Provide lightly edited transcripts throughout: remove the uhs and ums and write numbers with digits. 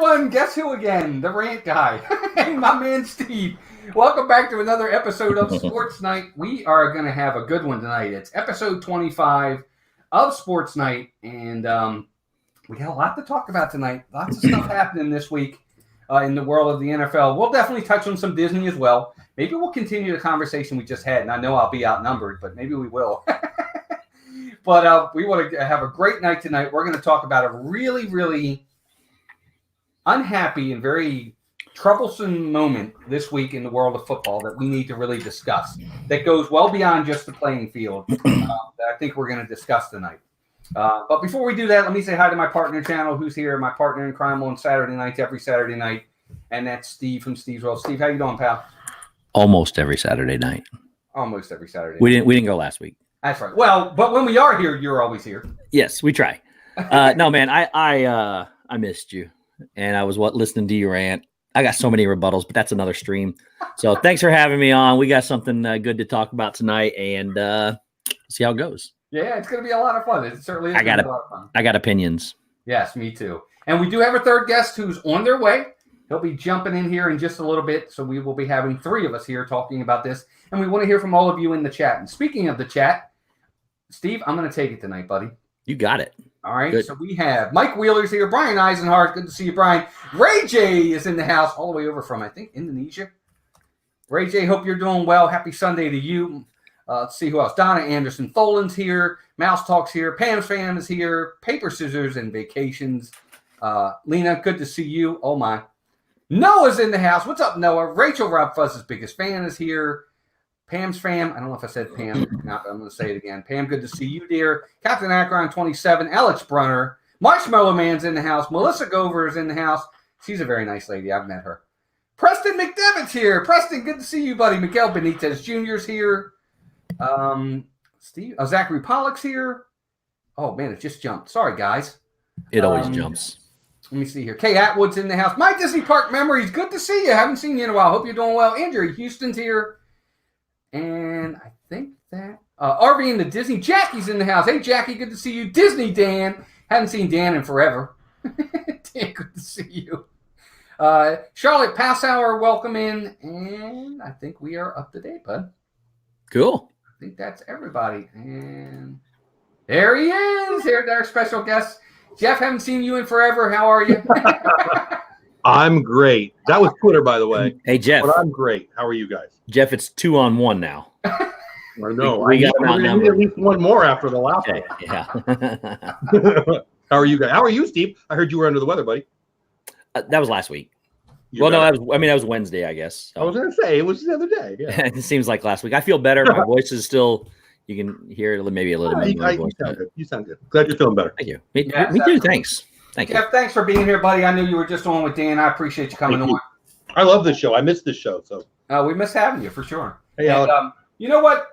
everyone, guess who again? The rant guy. Hey, my man Steve. Welcome back to another episode of Sports Night. We are going to have a good one tonight. It's episode 25 of Sports Night, and we got a lot to talk about tonight. Lots of stuff happening this week in the world of the NFL. We'll definitely touch on some Disney as well. Maybe we'll continue the conversation we just had, and I know I'll be outnumbered, but maybe we will. But we want to have a great night tonight. We're going to talk about a really, really unhappy and very troublesome moment this week in the world of football that we need to really discuss, that goes well beyond just the playing field, that I think we're going to discuss tonight. But before we do that, let me say hi to my partner channel, who's here, my partner in crime on Saturday nights, every Saturday night, and that's Steve from Steve's World. Steve, how you doing, pal? Almost every Saturday night. Almost every Saturday night. We didn't go last week. That's right. Well, but when we are here, you're always here. Yes, we try. No, man, I missed you, and I was listening to you rant. I got so many rebuttals, but that's another stream. So thanks for having me on. We got something good to talk about tonight, and see how it goes. Yeah, it's going to be a lot of fun. It certainly is going to be a lot of fun. I got opinions. Yes, me too. And we do have a third guest who's on their way. He'll be jumping in here in just a little bit, so we will be having three of us here talking about this, and we want to hear from all of you in the chat. And speaking of the chat, Steve, I'm going to take it tonight, buddy. You got it. All right, Good. So we have Mike Wheeler's here, Brian Eisenhart. Good to see you, Brian. Ray J is in the house all the way over from, I think, Indonesia. Ray J, hope you're doing well. Happy Sunday to you. Let's see who else. Donna Anderson Tholen's here. Mouse Talk's here. Pam's Fam is here. Paper, Scissors, and Vacations. Lena, good to see you. Oh, my. Noah's in the house. What's up, Noah? Rachel, Rob Fuzz's biggest fan, is here. Pam's Fam. I don't know if I said Pam or not, but I'm going to say it again. Pam, good to see you, dear. Captain Akron 27. Alex Brunner. Marshmallow Man's in the house. Melissa Gover is in the house. She's a very nice lady. I've met her. Preston McDevitt's here. Preston, good to see you, buddy. Miguel Benitez Jr.'s here. Zachary Pollock's here. Oh, man, it just jumped. Sorry, guys. It always jumps. Let me see here. Kay Atwood's in the house. My Disney Park Memories. Good to see you. Haven't seen you in a while. Hope you're doing well. Andrew Houston's here. And I think that RV and the Disney. Jackie's in the house. Hey, Jackie, good to see you. Disney Dan. Haven't seen Dan in forever. Dan, good to see you. Charlotte Passauer, welcome in. And I think we are up to date, bud. Cool. I think that's everybody. And there he is. Here's our special guest. Jeff, haven't seen you in forever. How are you? I'm great. That was Twitter, by the way. Hey, Jeff. But I'm great. How are you guys? Jeff, it's 2-on-1 now. I know. We got I need at least one more after the last Okay, one. yeah. How are you guys? How are you, Steve? I heard you were under the weather, buddy. That was last week. You Well, no, better. that was Wednesday, I guess. I was going to say, it was the other day. Yeah. It seems like last week. I feel better. My voice is still, you can hear it maybe a little bit. You sound good. You sound good. Glad you're feeling better. Thank you. Me Yes, too. Thanks. Thank you. Jeff, thanks for being here, buddy. I knew you were just on with Dan. I appreciate you coming Thank you. on. I love this show. I missed this show. So, We miss having you for sure. hey, And, Alex. you know what?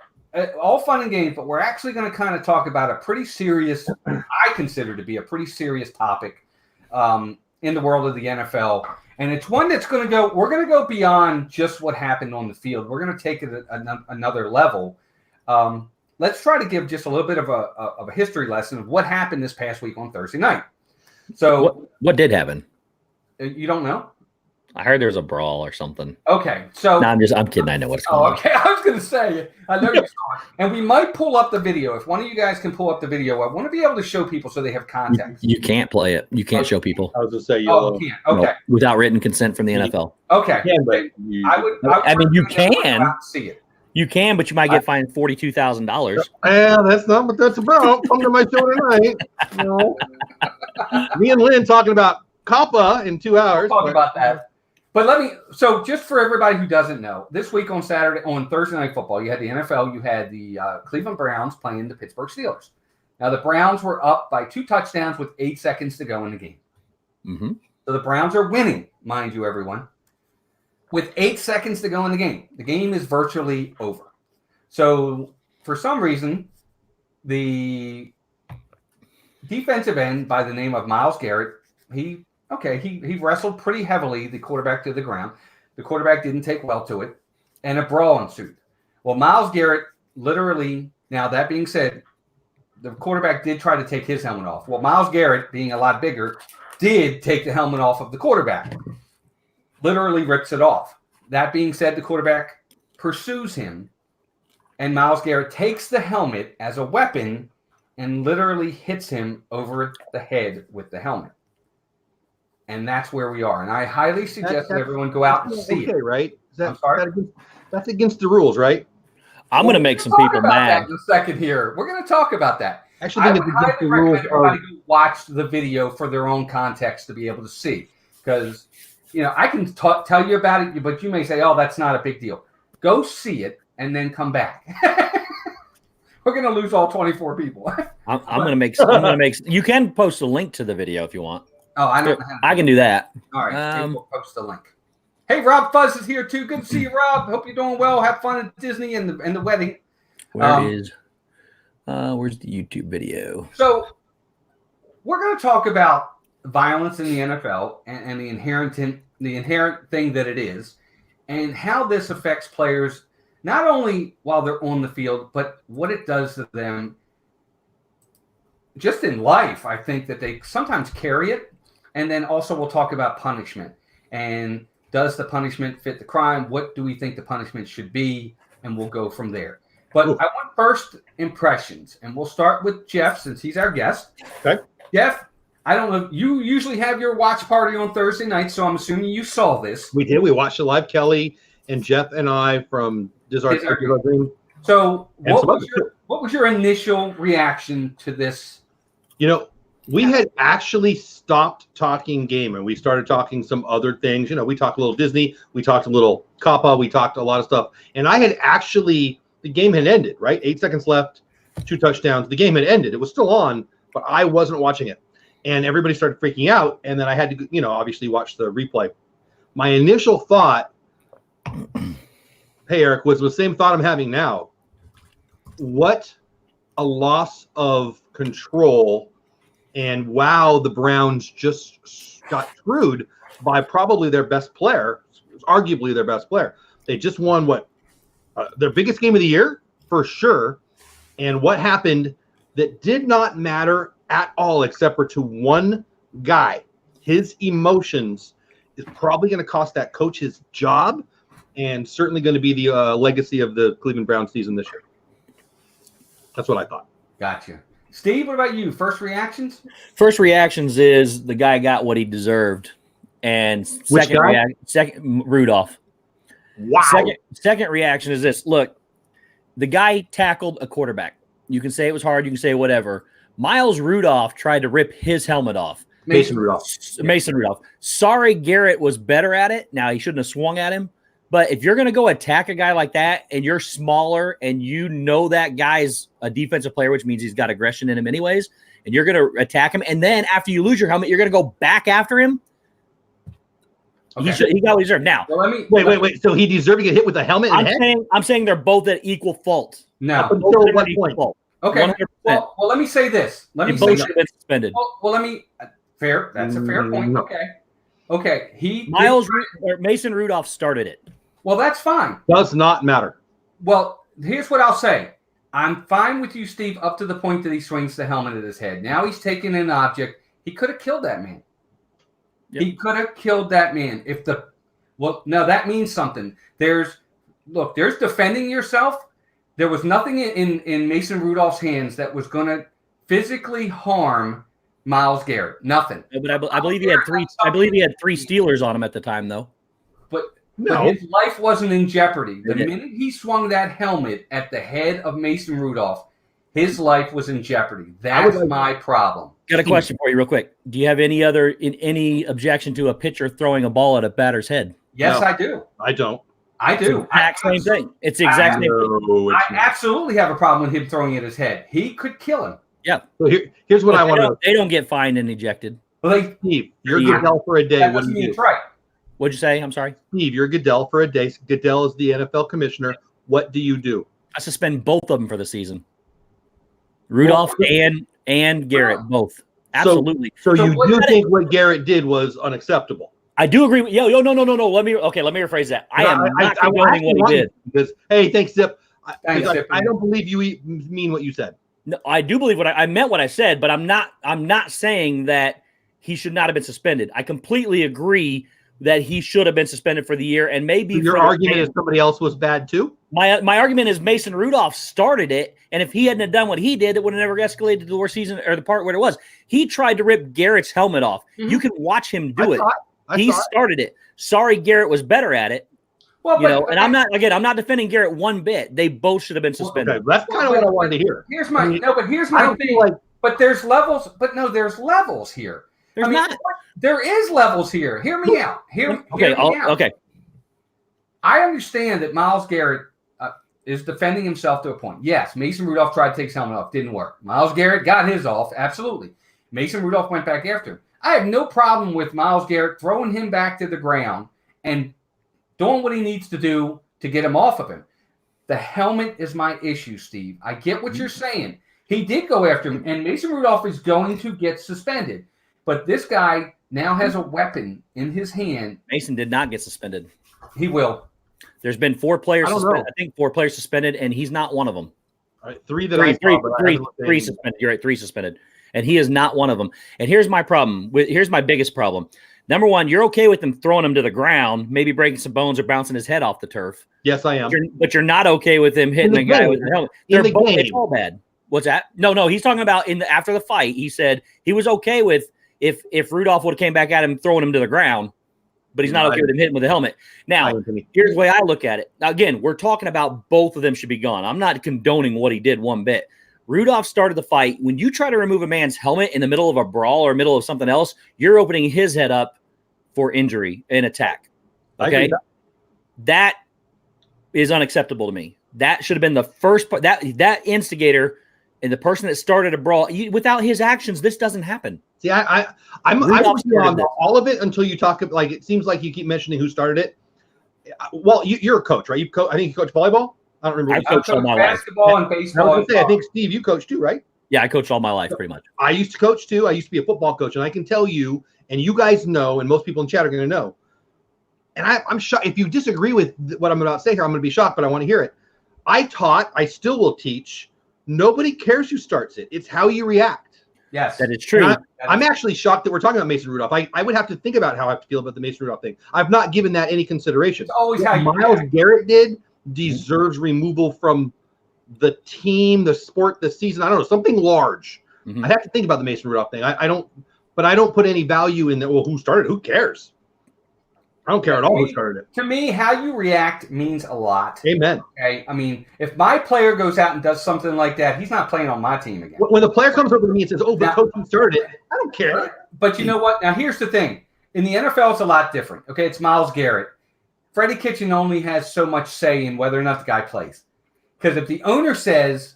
All fun and games, but we're actually going to kind of talk about a pretty serious, I consider to be a pretty serious topic in the world of the NFL. And it's one that's going to go, we're going to go beyond just what happened on the field. We're going to take it another level. Let's try to give just a little bit of a history lesson of what happened this past week on Thursday night. So What did happen? You don't know? I heard there was a brawl or something. Okay. So No, I'm kidding. I know what's going Oh, on. okay. I was going to say, I know you saw it. And we might pull up the video. If one of you guys can pull up the video, I want to be able to show people so they have context. You can't play it. You can't show people. I was going to say, Oh, you can't. Okay. No, without written consent from the NFL. Okay. can, but you, I mean, you can. See it. You can, but you might get fined $42,000. that's not what that's about. Come to my show tonight. You know. Me and Lynn talking about Kappa in 2 hours. We'll talk about that. But so just for everybody who doesn't know, this week on Thursday Night Football, you had the NFL, you had the Cleveland Browns playing the Pittsburgh Steelers. Now, the Browns were up by 2 touchdowns with 8 seconds to go in the game. Mm-hmm. So the Browns are winning, mind you, everyone, with 8 seconds to go in the game. The game is virtually over. So for some reason, the defensive end by the name of Myles Garrett, he wrestled pretty heavily the quarterback to the ground. The quarterback didn't take well to it, and a brawl ensued. Well, Myles Garrett literally, now that being said, the quarterback did try to take his helmet off. Well, Myles Garrett, being a lot bigger, did take the helmet off of the quarterback. Literally rips it off. That being said, the quarterback pursues him, and Myles Garrett takes the helmet as a weapon and literally hits him over the head with the helmet. And that's where we are. And I highly suggest that everyone go out and see it. Right? I'm sorry? That's against the rules, right? I'm going to make some people mad. In a second here. We're going to talk about that. Actually, I think it's against the rules. Everybody go watch the video for their own context to be able to see. Because, I can tell you about it, but you may say, oh, that's not a big deal. Go see it and then come back. We're going to lose all 24 people. I'm going to make. You can post a link to the video if you want. Oh, I don't. I can do that. All right, we'll post the link. Hey, Rob Fuzz is here too. Good to see you, Rob. Hope you're doing well. Have fun at Disney and the wedding. Where's the YouTube video? So we're going to talk about violence in the NFL and the inherent thing that it is, and how this affects players not only while they're on the field, but what it does to them just in life. I think that they sometimes carry it, and then also we'll talk about punishment and does the punishment fit the crime? What do we think the punishment should be? And we'll go from there. But I want first impressions, and we'll start with Jeff since he's our guest. Okay. Jeff, I don't know. You usually have your watch party on Thursday night, so I'm assuming you saw this. We did. We watched it live. Kelly and Jeff and I from Desert. So what was your initial reaction to this? We had actually stopped talking game and we started talking some other things. We talked a little Disney, we talked a little Kappa, we talked a lot of stuff. And the game had ended, right? 8 seconds left, 2 touchdowns. The game had ended. It was still on, but I wasn't watching it. And everybody started freaking out. And then I had to, obviously watch the replay. My initial thought, hey, Eric, was the same thought I'm having now. What a loss of control. And wow, the Browns just got screwed by probably their best player, arguably their best player. They just won their biggest game of the year for sure. And what happened that did not matter at all, except for to one guy, his emotions is probably going to cost that coach his job, and certainly going to be the legacy of the Cleveland Browns season this year. That's what I thought. Gotcha. Steve, what about you? First reactions? First reactions is the guy got what he deserved. And second Rudolph. Wow. Second reaction is this. Look, the guy tackled a quarterback. You can say it was hard. You can say whatever. Miles Rudolph tried to rip his helmet off. Mason Rudolph. Sorry, Garrett was better at it. Now, he shouldn't have swung at him. But if you're going to go attack a guy like that and you're smaller and that guy's a defensive player, which means he's got aggression in him anyways, and you're going to attack him, and then after you lose your helmet, you're going to go back after him, okay. He got what he deserved. Now, well, wait. So he deserved to get hit with a helmet in the head? I'm saying they're both at equal fault. No. Up until what point? Okay. Well, let me say this. Both should have been suspended. Fair. That's a fair point. No. Okay. Mason Rudolph started it. Well, that's fine. Does not matter. Well, here's what I'll say. I'm fine with you, Steve, up to the point that he swings the helmet at his head. Now he's taking an object. He could have killed that man. Yep. He could have killed that man. That means something. There's defending yourself. There was nothing in Mason Rudolph's hands that was going to physically harm Myles Garrett. Nothing. Yeah, but I believe he had three. I believe he had 3 Steelers on him at the time, though. But his life wasn't in jeopardy. The minute he swung that helmet at the head of Mason Rudolph, his life was in jeopardy. That's my problem. Got a question for you real quick. Do you have any objection to a pitcher throwing a ball at a batter's head? Yes, I do. I don't. I do. It's the exact same thing. It's the exact same thing. I absolutely have a problem with him throwing it at his head. He could kill him. Yeah. So here's what I want to. They don't get fined and ejected. Steve, you're Goodell for a day. That doesn't mean it's right. What'd you say? I'm sorry. Steve, you're Goodell for a day. Goodell is the NFL commissioner. What do you do? I suspend both of them for the season. Rudolph and Garrett, both. Absolutely. So you do think what Garrett did was unacceptable? I do agree with no. Let me rephrase that. I am not condoning what he did. Because thanks, Zip. I don't believe you mean what you said. No, I do believe I meant what I said, but I'm not saying that he should not have been suspended. I completely agree that he should have been suspended for the year, and maybe Your argument is somebody else was bad too? My argument is Mason Rudolph started it, and if he hadn't have done what he did, it would have never escalated to the worst season or the part where it was. He tried to rip Garrett's helmet off. Mhm. You can watch him do it. I He saw it. started it. Sorry, Garrett was better at it. Well, And I'm not defending Garrett one bit. They both should have been suspended. Okay, that's kind of what I wanted to hear. Here's my I don't thing. feel like But there's levels. But no, there's levels here. There's not. There is levels here. Hear me out. Okay. I understand that Myles Garrett is defending himself to a point. Yes, Mason Rudolph tried to take his helmet off. Didn't work. Myles Garrett got his off. Absolutely. Mason Rudolph went back after him. I have no problem with Myles Garrett throwing him back to the ground and doing what he needs to do to get him off of him. The helmet is my issue, Steve. I get what you're saying. He did go after him, and Mason Rudolph is going to get suspended. But this guy now has a weapon in his hand. Mason did not get suspended. He will. There's been 4 players suspended. know. I think 4 players suspended, and he's not one of them. all right, three that I saw, but I haven't looked at Three any. suspended. You're right, 3 suspended, and he is not one of them. And here's my problem. Here's my biggest problem. Number one, you're okay with them throwing him to the ground, maybe breaking some bones or bouncing his head off the turf. Yes, I am. But you're not okay with him hitting the a guy game. with the helmet. In the game. It's all bad. What's that? No. He's talking about after the fight. He said he was okay with if Rudolph would have came back at him, throwing him to the ground, but he's not okay with him hitting with the helmet. Now, here's the way I look at it. Now, again, we're talking about both of them should be gone. I'm not condoning what he did one bit. Rudolph started the fight. When you try to remove a man's helmet in the middle of a brawl or middle of something else, you're opening his head up for injury and attack. Okay? That is unacceptable to me. That should have been the first part. That instigator and the person that started a brawl, without his actions, this doesn't happen. See, I'm with you on all of it until you talk. Like it seems like you keep mentioning who started it. Well, you're a coach, right? I think you coach volleyball. I don't remember. I coached all my life. Basketball and baseball. I think Steve, you coach too, right? Yeah, I coached all my life pretty much. I used to coach too. I used to be a football coach, and I can tell you, and you guys know, and most people in chat are going to know. And I'm shocked. If you disagree with what I'm about to say here, I'm going to be shocked, but I want to hear it. I still will teach. Nobody cares who starts it. It's how you react. Yes. That is true. I'm actually shocked that we're talking about Mason Rudolph. I would have to think about how I feel about the Mason Rudolph thing. I've not given that any consideration. It's always how you Myles react. Garrett did deserves removal from the team, the sport, the season. I don't know, something large. Mhm. I'd have to think about the Mason Rudolph thing. I don't put any value in that. Well, who started it? Who cares? I don't care at all who started it. To me, how you react means a lot. Amen. Okay, I mean, if my player goes out and does something like that, he's not playing on my team again. When the player comes over to me and says, "Oh, the coach who started it," I don't care. But you know what? Now, here's the thing. In the NFL, it's a lot different. Okay, it's Myles Garrett. Freddie Kitchen only has so much say in whether or not the guy plays. Because if the owner says,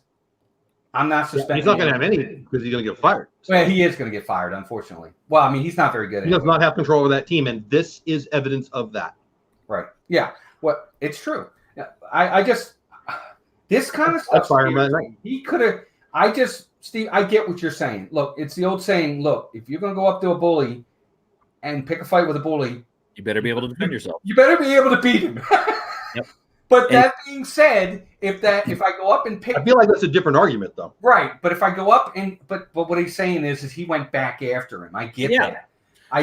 I'm not suspending He's not going to him, have any because he's going to get fired. well, he is going to get fired, unfortunately. Well, I mean, he's not very good at He it. does not have control over that team, and this is evidence of that. Right. Yeah. Well, it's true. I just this kind of That's stuff. fireman, right? He could have. Steve, I get what you're saying. Look, it's the old saying. Look, if you're going to go up to a bully and pick a fight with a bully, You better be able to defend yourself. you better be able to beat him. Yep. But that being said, if I go up and pick, I feel like that's a different argument, though. right. But if I go up and but what he's saying is he went back after him. I get that.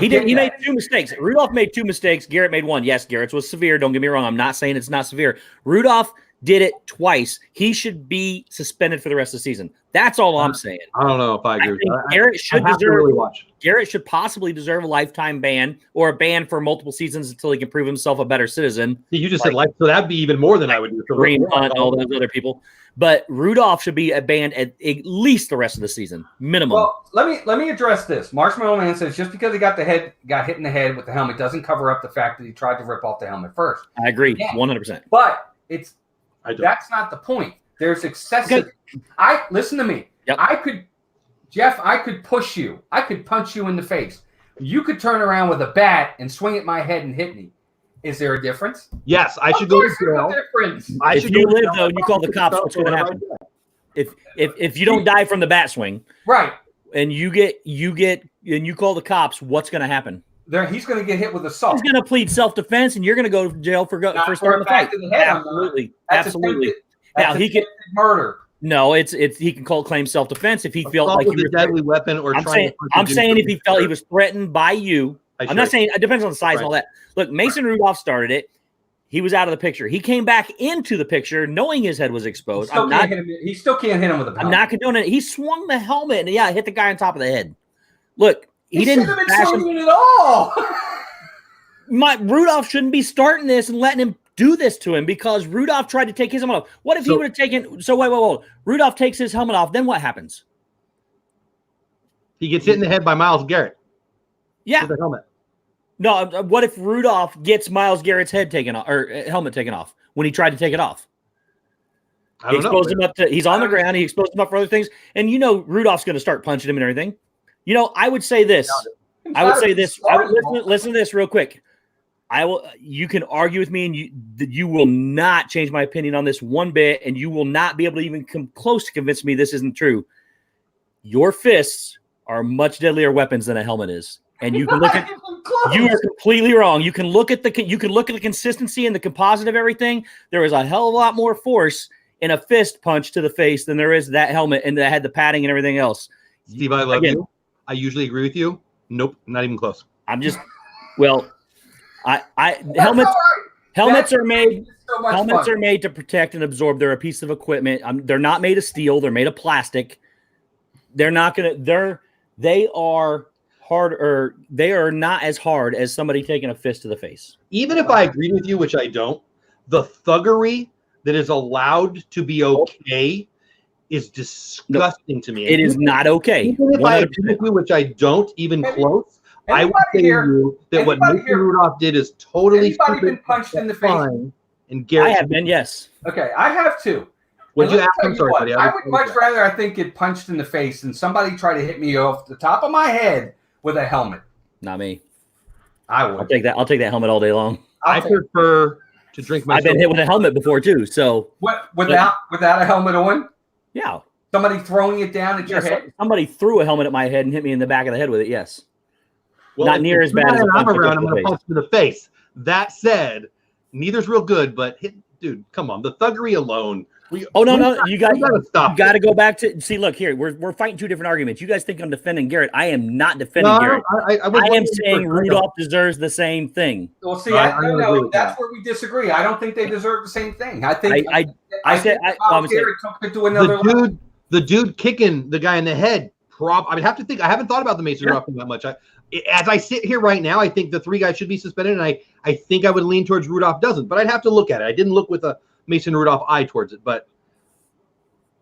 He made 2 mistakes. Rudolph made 2 mistakes. Garrett made 1. Yes, Garrett's was severe. Don't get me wrong. I'm not saying it's not severe. Rudolph did it twice. He should be suspended for the rest of the season. That's all I'm saying. I don't know if I agree with think that. Garrett should I have to deserve. really watch. Garrett should possibly deserve a lifetime ban or a ban for multiple seasons until he can prove himself a better citizen. See, you just said life, so that'd be even more than I would do. So Green Hunt, all those other people. But Rudolph should be banned at least the rest of the season, minimum. Well, let me address this. Marshmallow Man says just because he got hit in the head with the helmet doesn't cover up the fact that he tried to rip off the helmet first. I agree, Yeah. 100%. But that's not the point. There's excessive. Listen to me. Yep. I could push you. I could punch you in the face. You could turn around with a bat and swing at my head and hit me. Is there a difference? Yes, I should Of go to course there's jail. a difference. If you live though, and you call the cops, what's going to happen? If you don't die from the bat swing, Right. and you call the cops, what's going to happen? He's going to get hit with assault. He's going to plead self-defense, and you're going to go to jail for Not starting the a fact fight. to the head, I'm not. Absolutely, That's absolutely. That's Now he can murder. No, it's he can claim self-defense if he felt like he was a deadly weapon or I'm trying. saying if he felt he was threatened by you. I'm not saying it depends on the size and all that. Look, Mason Rudolph started it. He was out of the picture. He came back into the picture knowing his head was exposed. He still can't hit him with a helmet. I'm not condoning it. He swung the helmet and hit the guy on top of the head. Look, he didn't shouldn't have been swinging it at all. Rudolph shouldn't be starting this and letting him do this to him because Rudolph tried to take his helmet off. What if he would have taken? So wait. Rudolph takes his helmet off. Then what happens? He gets hit in the head by Myles Garrett. Yeah. With a helmet. No, what if Rudolph gets Myles Garrett's head taken off or helmet taken off when he tried to take it off? I don't know. Exposed him up to he's on the ground. He exposed him up for other things, and Rudolph's going to start punching him and everything. I would say this. Listen to this real quick. You can argue with me, and you will not change my opinion on this one bit, and you will not be able to even come close to convince me this isn't true. Your fists are much deadlier weapons than a helmet is, and you can look at. You are completely wrong. You can look at the consistency and the composite of everything. There is a hell of a lot more force in a fist punch to the face than there is that helmet, and that had the padding and everything else. Steve, I love you. I usually agree with you. Nope, not even close. I'm just helmets are made. Helmets are made to protect and absorb. They're a piece of equipment. They're not made of steel. They're made of plastic. They're not gonna. They are hard, or they are not as hard as somebody taking a fist to the face. Even if I agree with you, which I don't, the thuggery that is allowed to be okay is disgusting to me. It is not okay. Even if 100%. I agree with you, which I don't even close, I would say to you that what Mason Rudolph did is totally stupid. Anybody been punched in the face? And Garrett, I have been, yes. Okay, I have too. Would you ask? I'm sorry, buddy. I would much rather, I think, get punched in the face than somebody try to hit me off the top of my head with a helmet. Not me. I would. I'll take that helmet all day long. I prefer to drink my. I've been hit with a helmet before too. So without a helmet on? Yeah. Somebody throwing it down at your head? Somebody threw a helmet at my head and hit me in the back of the head with it, yes. Well, not near as bad as I'm around. I'm going to punch him in the face. That said, neither's real good, but dude, come on. The thuggery alone. No. You got to stop. You got to go back to see. Look here, we're fighting two different arguments. You guys think I'm defending Garrett? I am not defending Garrett. I am saying Rudolph deserves the same thing. Well, see, no, that's where we disagree. I don't think they deserve the same thing. I think Garrett took it to another level. The dude kicking the guy in the head. I have to think. I haven't thought about the Mason Rudolph thing that much. As I sit here right now, I think the three guys should be suspended, and I think I would lean towards Rudolph doesn't. But I'd have to look at it. I didn't look with a Mason Rudolph eye towards it, but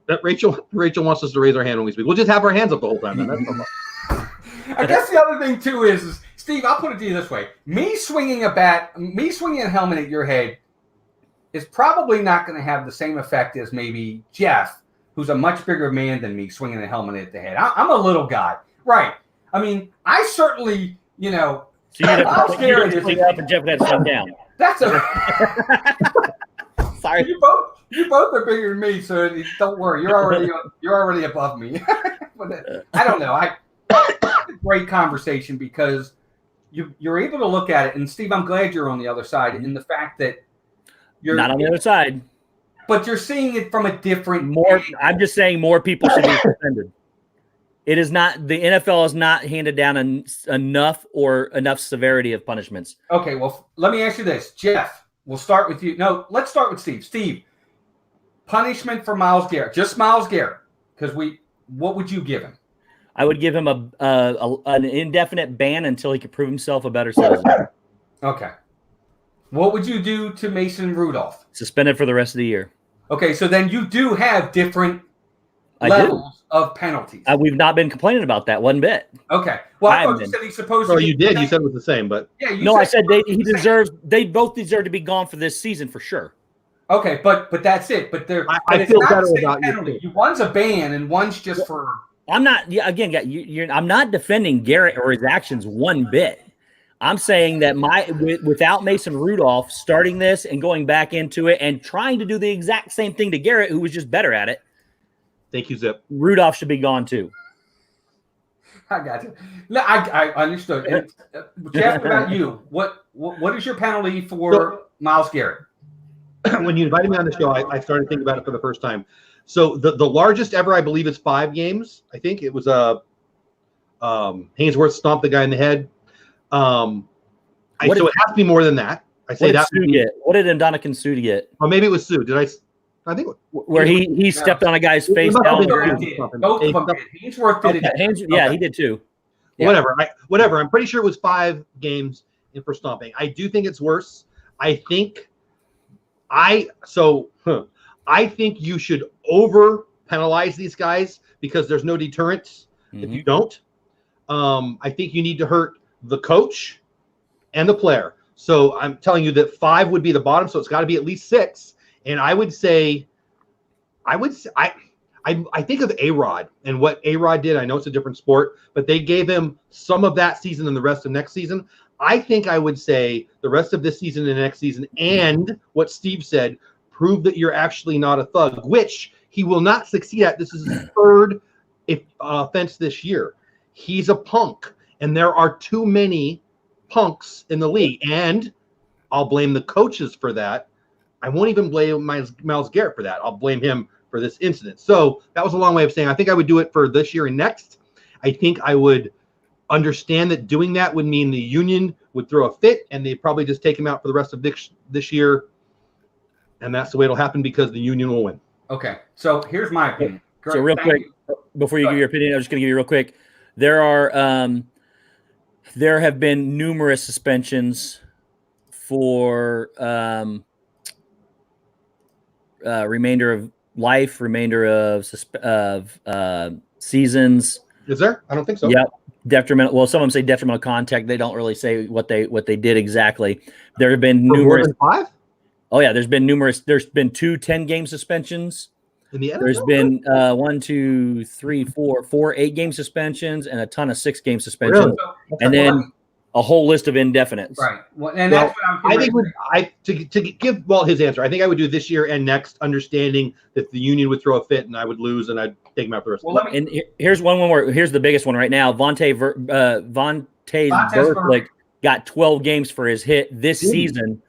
that Rachel wants us to raise our hand when we speak. We'll just have our hands up the whole time. Then. That's I guess the other thing too is Steve. I'll put it to you this way: me swinging a helmet at your head is probably not going to have the same effect as maybe Jeff, who's a much bigger man than me, swinging a helmet at the head. I'm a little guy, right? I mean, I certainly, So I'll scare it up and Jeff had to come down. That's Sorry. You both are bigger than me, so don't worry. You're already above me. But I don't know. Great conversation because you're able to look at it, and Steve, I'm glad you're on the other side in the fact that you're not on the other side, but you're seeing it from a different. I'm just saying more people should be suspended. It is not the NFL has not handed down enough severity of punishments. Okay, well, let me ask you this, Jeff. We'll start with you. No, let's start with Steve. Steve, punishment for Myles Garrett, just Myles Garrett, because what would you give him? I would give him an indefinite ban until he could prove himself a better citizen. Okay. What would you do to Mason Rudolph? Suspended for the rest of the year. Okay, so then you do have different levels of penalties. We've not been complaining about that one bit. Okay. Well, I thought you said he's supposed to. Well, you did. You said it was the same, but yeah. I said they both deserve to be gone for this season for sure. Okay, but that's it. But I feel better about penalty. One's a ban and one's just for. I'm not. Yeah, again, I'm not defending Garrett or his actions one bit. I'm saying that without Mason Rudolph starting this and going back into it and trying to do the exact same thing to Garrett, who was just better at it. Thank you, Zip. Rudolph should be gone too. I got you. No, I understood. And, Jeff, what about you? What is your penalty for Myles Garrett? When you invited me on the show, I started thinking about it for the first time. So the largest ever, I believe, is 5 games. I think it was Hainsworth stomped the guy in the head. So it has to be more than that. I say that. What did Ndamukong Suh get? Or maybe it was Sue. Did I? I think where he stepped on a guy's face down there. Both of them did. Hainsworth did it. He did too. Yeah. Whatever. I'm pretty sure it was 5 games in for stomping. I do think it's worse. I think you should over penalize these guys because there's no deterrence if you don't. I think you need to hurt the coach and the player. So I'm telling you that 5 would be the bottom. So it's got to be at least 6. And I think of A-Rod and what A-Rod did. I know it's a different sport, but they gave him some of that season and the rest of next season. I think I would say the rest of this season and next season, and what Steve said, prove that you're actually not a thug, which he will not succeed at. This is his 3rd offense this year. He's a punk, and there are too many punks in the league, and I'll blame the coaches for that. I won't even blame Myles Garrett for that. I'll blame him for this incident. So that was a long way of saying I think I would do it for this year and next. I think I would understand that doing that would mean the union would throw a fit, and they'd probably just take him out for the rest of this year. And that's the way it'll happen because the union will win. Okay. So here's my opinion. So real quick, before you give your opinion, I'm just going to give you real quick. There have been numerous suspensions for remainder of life, remainder of seasons. Is there? I don't think so. Yep. Detrimental. Well, some of them say detrimental contact. They don't really say what they did exactly. There have been numerous. More than 5? Oh yeah, there's been numerous. There's been 2 10-game suspensions. In the NFL? There's been 1, 2, 3, 4, 8-game suspensions and a ton of 6-game suspensions, Really? And then a whole list of indefinites. Right. Well, and that's what I'm to give Walt his answer. I think I would do this year and next, understanding that the union would throw a fit and I would lose and I'd take him out for the rest of the And here's one more. Here's the biggest one right now. Vontaze Burfict got 12 games for his hit this season.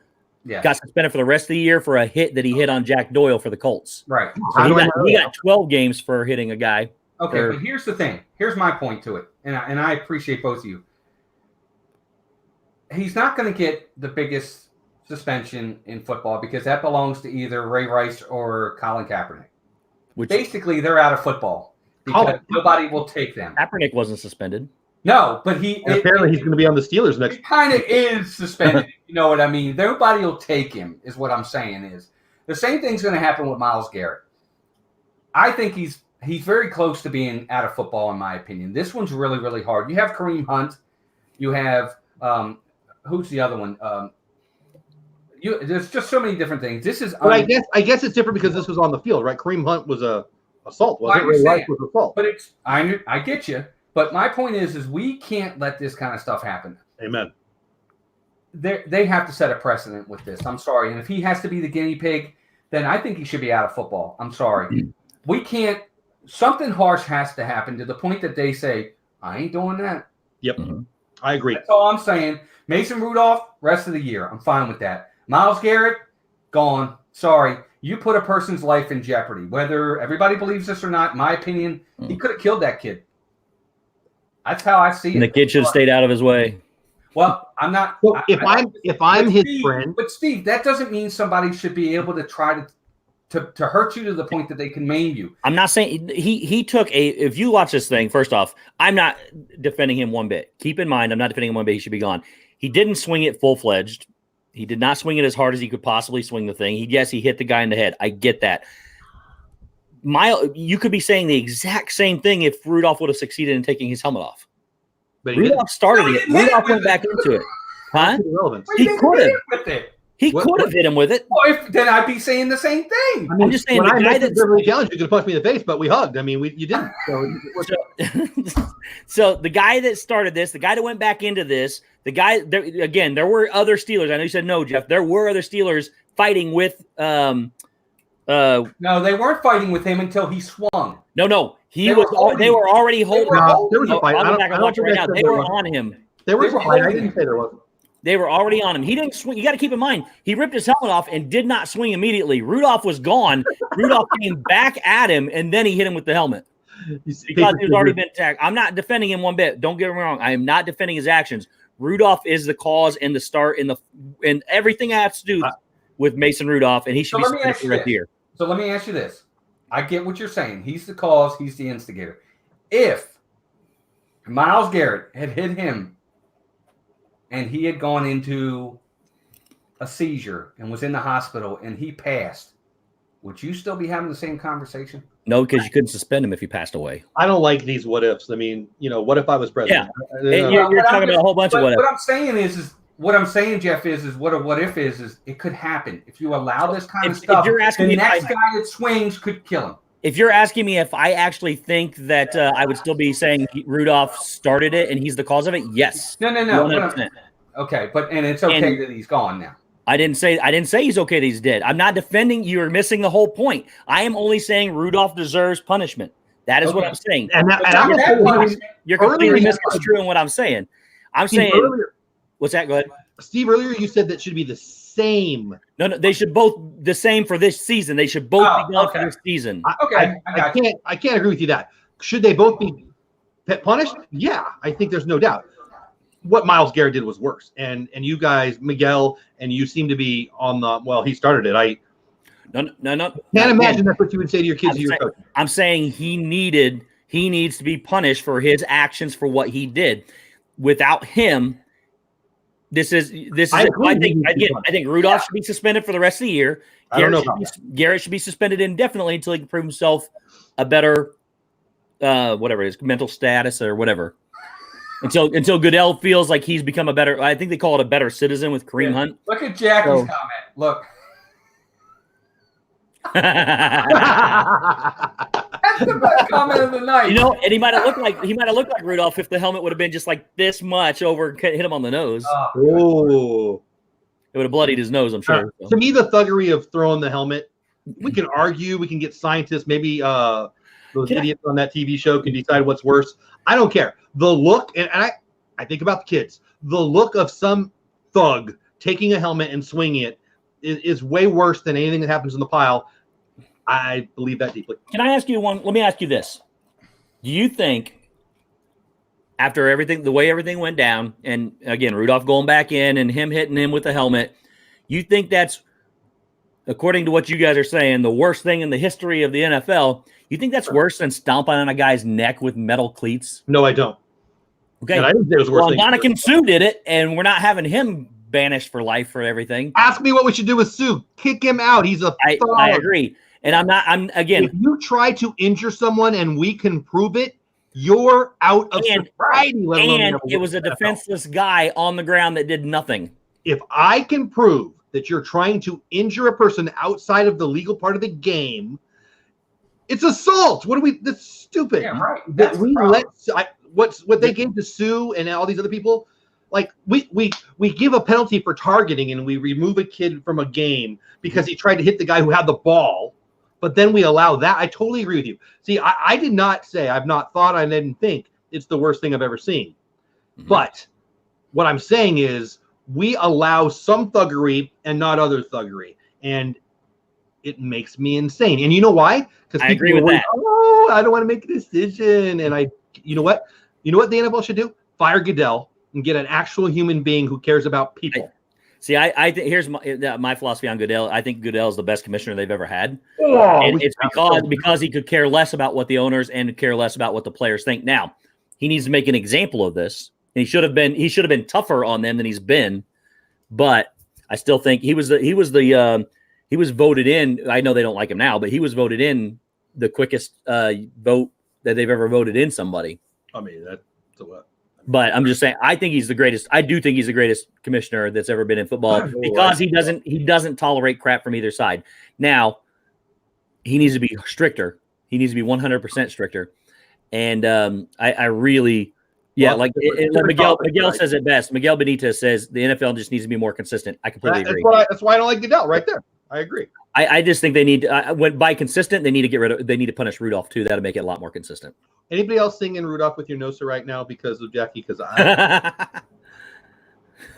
Yeah. Got suspended for the rest of the year for a hit that he hit on Jack Doyle for the Colts. Right. So he got 12 games for hitting a guy. Okay, but here's the thing. Here's my point to it, and I appreciate both of you. He's not going to get the biggest suspension in football because that belongs to either Ray Rice or Colin Kaepernick. Basically, they're out of football because nobody will take them. Kaepernick wasn't suspended. No, but apparently he's going to be on the Steelers next. He kind of is suspended. You know what I mean? Nobody will take him, is what I'm saying. Is the same thing's going to happen with Myles Garrett. I think he's very close to being out of football, in my opinion. This one's really, really hard. You have Kareem Hunt. You have who's the other one? There's just so many different things. This is. But I guess it's different because this was on the field, right? Kareem Hunt was a assault, wasn't it? Ray Rice was assault. But I get you. But my point is we can't let this kind of stuff happen. Amen. They have to set a precedent with this. I'm sorry. And if he has to be the guinea pig, then I think he should be out of football. I'm sorry. We can't – something harsh has to happen to the point that they say, I ain't doing that. Yep. I agree. That's all I'm saying. Mason Rudolph, rest of the year. I'm fine with that. Myles Garrett, gone. Sorry. You put a person's life in jeopardy. Whether everybody believes this or not, in my opinion, he could have killed that kid. That's how I see it. And the kid should have stayed out of his way. Well, I'm not. Well, if I'm his friend, but Steve, that doesn't mean somebody should be able to try to hurt you to the point that they can maim you. I'm not saying he took a. If you watch this thing, first off, I'm not defending him one bit. Keep in mind, I'm not defending him one bit. He should be gone. He didn't swing it full fledged. He did not swing it as hard as he could possibly swing the thing. He hit the guy in the head. I get that. You could be saying the exact same thing if Rudolph would have succeeded in taking his helmet off. But Rudolph started it. Rudolph went back into it. Huh? He could have. He could have hit him with it. Well, then I'd be saying the same thing. I'm just saying when the guy that's really challenged, you could punch me in the face, but we hugged. I mean, you didn't. So the guy that started this, the guy that went back into this, the guy there were other Steelers. I know you said no, Jeff. There were other Steelers fighting with. No, they weren't fighting with him until he swung. No, they were already holding. There was a fight. I'll go back and watch it right now. They were on him. There was a fight. I didn't say there wasn't. They were already on him. He didn't swing. You got to keep in mind, he ripped his helmet off and did not swing immediately. Rudolph was gone. Rudolph came back at him, and then he hit him with the helmet because he's already been attacked. I'm not defending him one bit. Don't get me wrong. I am not defending his actions. Rudolph is the cause and the start and everything I have to do with Mason Rudolph, and he should be suspended right here. So let me ask you this. I get what you're saying. He's the cause. He's the instigator. If Myles Garrett had hit him and he had gone into a seizure and was in the hospital and he passed, would you still be having the same conversation? No, because you couldn't suspend him if he passed away. I don't like these what ifs. I mean, what if I was president? Yeah, you're talking about a whole bunch of what ifs. What I'm saying is what I'm saying, Jeff, is what a what if is it could happen. If you allow this kind of stuff, the next guy that swings could kill him. If you're asking me if I actually think that I would still be saying Rudolph started it and he's the cause of it, yes. No. Okay, and it's okay that he's gone now. I didn't say he's okay that he's dead. I'm not defending. You're missing the whole point. I am only saying Rudolph deserves punishment. That is what I'm saying. You're completely misconstruing what I'm saying. I'm saying what's that? Go ahead. Steve, earlier you said that should be the same. No, they should both be the same for this season. They should both be gone for this season. I can't agree with you that. Should they both be punished? Yeah, I think there's no doubt. What Myles Garrett did was worse. And you guys, Miguel, and you seem to be on the he started it. No. Can't imagine that's what you would say to your kids. I'm saying he needs to be punished for his actions for what he did. Without him, this is. I think Rudolph should be suspended for the rest of the year. Garrett should be suspended indefinitely until he can prove himself a better, whatever it is, mental status or whatever. Until Goodell feels like he's become a better. I think they call it a better citizen with Kareem Hunt. Look at Jackie's comment. Look. That's the best comment of the night. And he might have looked like Rudolph if the helmet would have been just like this much over, hit him on the nose. Oh, it would have bloodied his nose, I'm sure. To me, the thuggery of throwing the helmet, we can argue, we can get scientists, maybe those idiots on that TV show can decide what's worse. I don't care. The look, and I think about the kids. The look of some thug taking a helmet and swinging it is way worse than anything that happens in the pile. I believe that deeply. Can I ask you one? Let me ask you this. Do you think after everything, the way everything went down, and again, Rudolph going back in and him hitting him with the helmet, you think that's, according to what you guys are saying, the worst thing in the history of the NFL? You think that's worse than stomping on a guy's neck with metal cleats? No, I don't. Okay. I think it was worse. Donovan Sue did it, and we're not having him banished for life for everything. Ask me what we should do with Sue. Kick him out. He's a thug. I agree. And again. If you try to injure someone and we can prove it, you're out of society. And it was a defenseless guy on the ground that did nothing. If I can prove that you're trying to injure a person outside of the legal part of the game, it's assault. That's stupid. Yeah, right. What they gave to Sue and all these other people, like we give a penalty for targeting and we remove a kid from a game because he tried to hit the guy who had the ball, but then we allow that. I totally agree with you. See, I did not say, I've not thought, I didn't think it's the worst thing I've ever seen. Mm-hmm. But what I'm saying is we allow some thuggery and not other thuggery. And it makes me insane. And you know why? Because I agree with that. Oh, I don't want to make a decision. And you know what the NFL should do? Fire Goodell and get an actual human being who cares about people. I think here's my philosophy on Goodell. I think Goodell is the best commissioner they've ever had. And it's because he could care less about what the owners and care less about what the players think. Now, he needs to make an example of this. And he should have been tougher on them than he's been. But I still think he was voted in. I know they don't like him now, but he was voted in the quickest vote that they've ever voted in somebody. I mean, that's what. But I'm just saying, I think he's the greatest. I do think he's the greatest commissioner that's ever been in football because he doesn't tolerate crap from either side. Now, he needs to be stricter. He needs to be 100% stricter. And I really, Miguel says it best. Miguel Benitez says the NFL just needs to be more consistent. I completely agree. That's why I don't like Goodell right there. I agree. I just think they need by consistent, they need to punish Rudolph too. That'll make it a lot more consistent. Anybody else singing Rudolph with your noser right now because of Jackie? Because I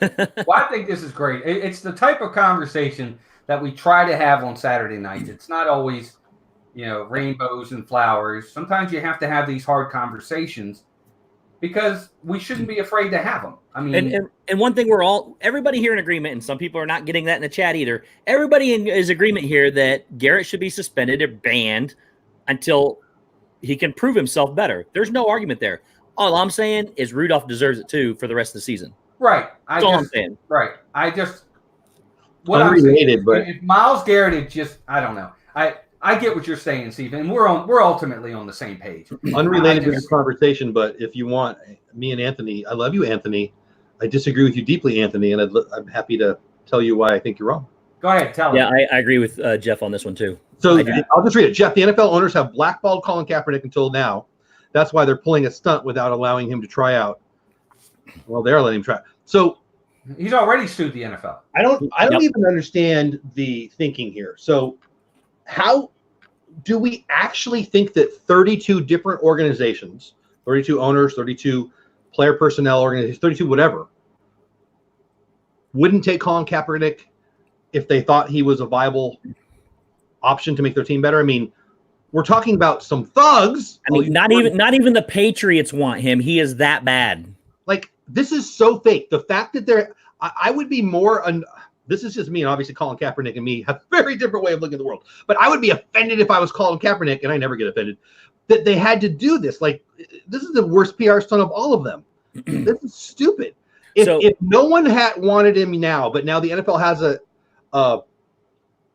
Well, I think this is great. It's the type of conversation that we try to have on Saturday nights. It's not always, rainbows and flowers. Sometimes you have to have these hard conversations because we shouldn't be afraid to have them. I mean, and one thing everybody here in agreement, and some people are not getting that in the chat either. Everybody is agreement here that Garrett should be suspended or banned until he can prove himself better. There's no argument there. All I'm saying is Rudolph deserves it too for the rest of the season. Right. That's all I'm saying. Right. Unrelated, but if Myles Garrett had just, I don't know. I get what you're saying, Steve, and we're ultimately on the same page. Unrelated to this conversation, but if you want, me and Anthony, I love you, Anthony. I disagree with you deeply, Anthony, and I'm happy to tell you why I think you're wrong. Go ahead, tell Yeah, him. I agree with Jeff on this one too. So I'll just read it. Jeff, the NFL owners have blackballed Colin Kaepernick until now. That's why they're pulling a stunt without allowing him to try out. Well, they're letting him try. So he's already sued the NFL. I don't even understand the thinking here. So how do we actually think that 32 different organizations, 32 owners, 32 player personnel organizations, 32 whatever, wouldn't take Colin Kaepernick if they thought he was a viable option to make their team better? I mean, we're talking about some thugs. I mean, not even the Patriots want him. He is that bad. Like, this is so fake. The fact that I would be more this is just me, and obviously Colin Kaepernick and me have a very different way of looking at the world. But I would be offended if I was Colin Kaepernick, and I never get offended, that they had to do this. Like, this is the worst PR stunt of all of them. This is stupid. If no one had wanted him now, but now the NFL has a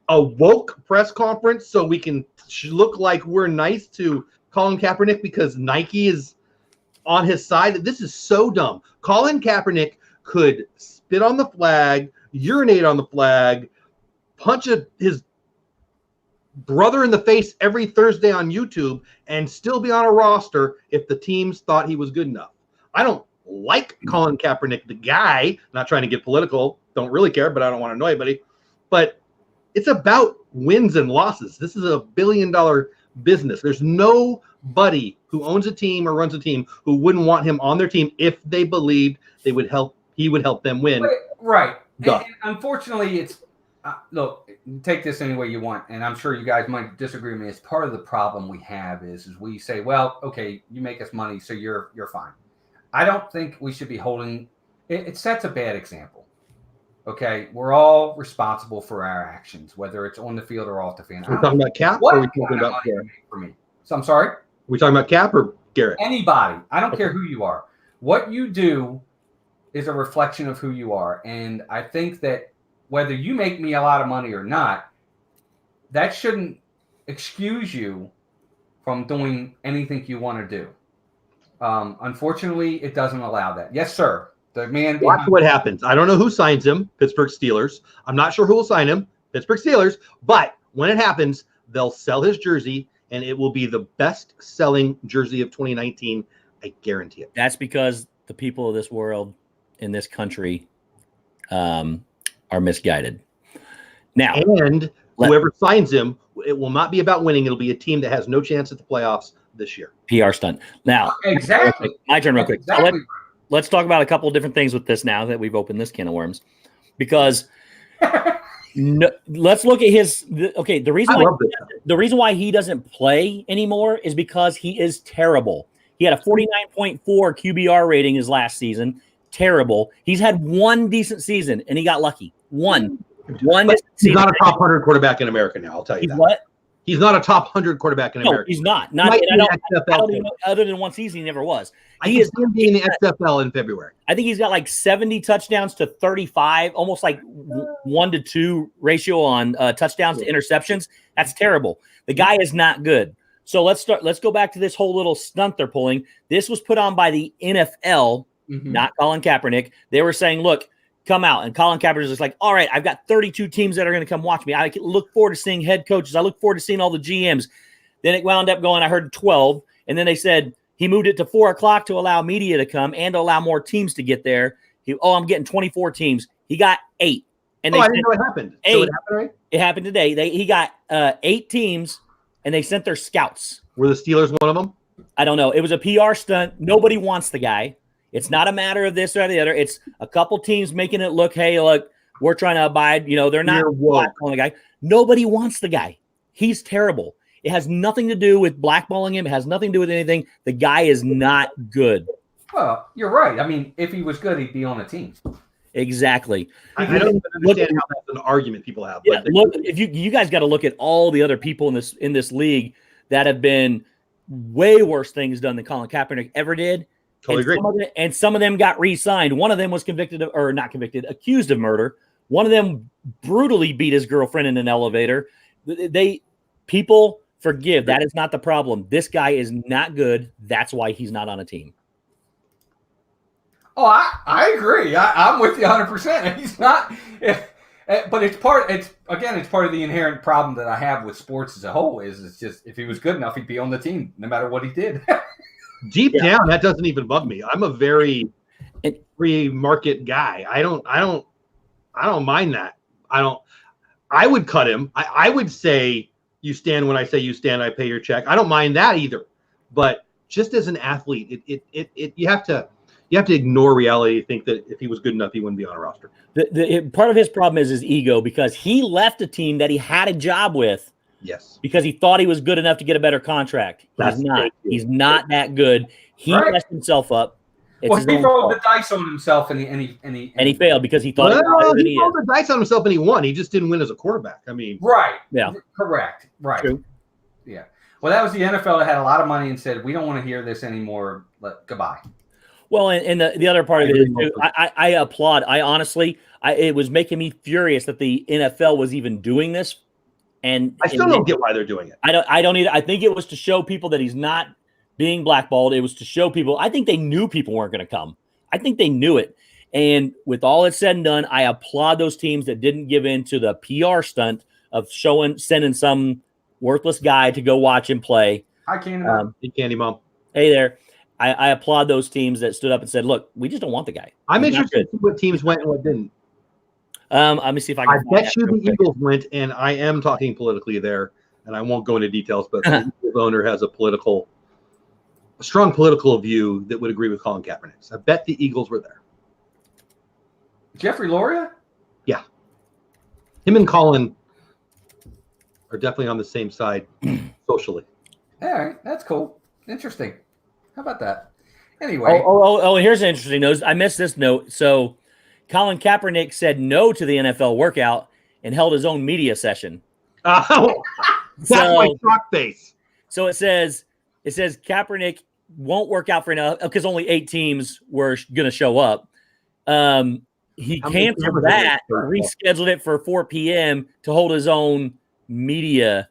woke press conference so we can look like we're nice to Colin Kaepernick because Nike is on his side. This is so dumb. Colin Kaepernick could spit on the flag, urinate on the flag, punch his brother in the face every Thursday on YouTube, and still be on a roster if the teams thought he was good enough. I don't like Colin Kaepernick, the guy, not trying to get political, don't really care, but I don't want to annoy anybody. But it's about wins and losses. This is a $1 billion business. There's nobody who owns a team or runs a team who wouldn't want him on their team if they believed he would help them win. Right. And unfortunately, it's look, take this any way you want, and I'm sure you guys might disagree with me. It's part of the problem we have is we say, well, okay, you make us money, so you're fine. I don't think we should be holding it sets a bad example. Okay, we're all responsible for our actions, whether it's on the field or off the field. We're talking about Cap, or are we talking about Garrett? For me, so I'm sorry. Are we talking about Cap or Garrett? Anybody. I don't care who you are. What you do is a reflection of who you are, and I think that whether you make me a lot of money or not, that shouldn't excuse you from doing anything you want to do. Unfortunately, it doesn't allow that. Yes, sir. The man. Watch what happens. I don't know who signs him. Pittsburgh Steelers. I'm not sure who will sign him. Pittsburgh Steelers. But when it happens, they'll sell his jersey, and it will be the best-selling jersey of 2019. I guarantee it. That's because the people of this world, in this country, are misguided. Now, and whoever signs him, it will not be about winning. It'll be a team that has no chance at the playoffs this year. PR stunt. Now, exactly. My turn, real quick. Exactly. Let's talk about a couple of different things with this now that we've opened this can of worms, because let's look at the reason why he doesn't play anymore is because he is terrible. He had a 49.4 QBR rating his last season. Terrible. He's had one decent season, and he got lucky. One. He's not a top 100 quarterback in America now. I'll tell you that. What? He's not a top 100 quarterback in America. He's not. Other than one season, he never was. He is going to be in the XFL in February. I think he's got like 70 touchdowns to 35, almost like 1-to-2 ratio on touchdowns to interceptions. That's terrible. The guy is not good. So let's go back to this whole little stunt they're pulling. This was put on by the NFL, not Colin Kaepernick. They were saying, look, come out. And Colin Kaepernick is just like, all right, I've got 32 teams that are going to come watch me. I look forward to seeing head coaches. I look forward to seeing all the GMs. Then it wound up going, I heard 12. And then they said he moved it to 4:00 to allow media to come and to allow more teams to get there. I'm getting 24 teams. He got 8. And I didn't know it happened. 8. So it happened, right? It happened today. He got 8 teams, and they sent their scouts. Were the Steelers one of them? I don't know. It was a PR stunt. Nobody wants the guy. It's not a matter of this or the other. It's a couple teams making it look, hey, look, we're trying to abide. They're not blackballing the guy. Nobody wants the guy. He's terrible. It has nothing to do with blackballing him. It has nothing to do with anything. The guy is not good. Well, you're right. I mean, if he was good, he'd be on a team. Exactly. I don't even understand how that's an argument people have. Yeah, look, if you guys got to look at all the other people in this league that have been way worse things done than Colin Kaepernick ever did. Totally agree. And some of them got re-signed. One of them was accused of murder. One of them brutally beat his girlfriend in an elevator. People forgive. That is not the problem. This guy is not good. That's why he's not on a team. Oh, I agree. I'm with you 100%. He's not, but it's part of the inherent problem that I have with sports as a whole. It's just if he was good enough, he'd be on the team no matter what he did. Deep down, that doesn't even bug me. I'm a very free market guy. I don't mind that. I would cut him. I would say you stand when I say you stand. I pay your check. I don't mind that either. But just as an athlete, you have to ignore reality. Think that if he was good enough, he wouldn't be on a roster. Part of his problem is his ego because he left a team that he had a job with. Yes, because he thought he was good enough to get a better contract. He's not. He's not that good. He messed himself up. He rolled the dice on himself and he failed because he thought he rolled the dice on himself and he won. He just didn't win as a quarterback. I mean, right? Yeah, correct. Right. True. Yeah. Well, that was the NFL that had a lot of money and said, "We don't want to hear this anymore. Goodbye." Well, and the other part of it is, too, I applaud. I honestly, it was making me furious that the NFL was even doing this. And I still don't get why they're doing it. I don't either. I think it was to show people that he's not being blackballed. It was to show people. I think they knew people weren't going to come. I think they knew it. And with all it's said and done, I applaud those teams that didn't give in to the PR stunt of sending some worthless guy to go watch him play. Hi, Candy Mom. Hey, Candy Mom. Hey there. I applaud those teams that stood up and said, "Look, we just don't want the guy." I'm interested to see what teams went and what didn't. Let me see if I can. I bet you the Eagles went, and I am talking politically there, and I won't go into details, but the Eagles owner has a strong political view that would agree with Colin Kaepernick. I bet the Eagles were there. Jeffrey Loria? Yeah. Him and Colin are definitely on the same side socially. All right, that's cool. Interesting. How about that? Anyway. Oh, here's an interesting note. I missed this note. So Colin Kaepernick said no to the NFL workout and held his own media session. That's my shock face. So it says Kaepernick won't work out for enough because only 8 teams were going to show up. He canceled that, rescheduled it for 4 p.m. to hold his own media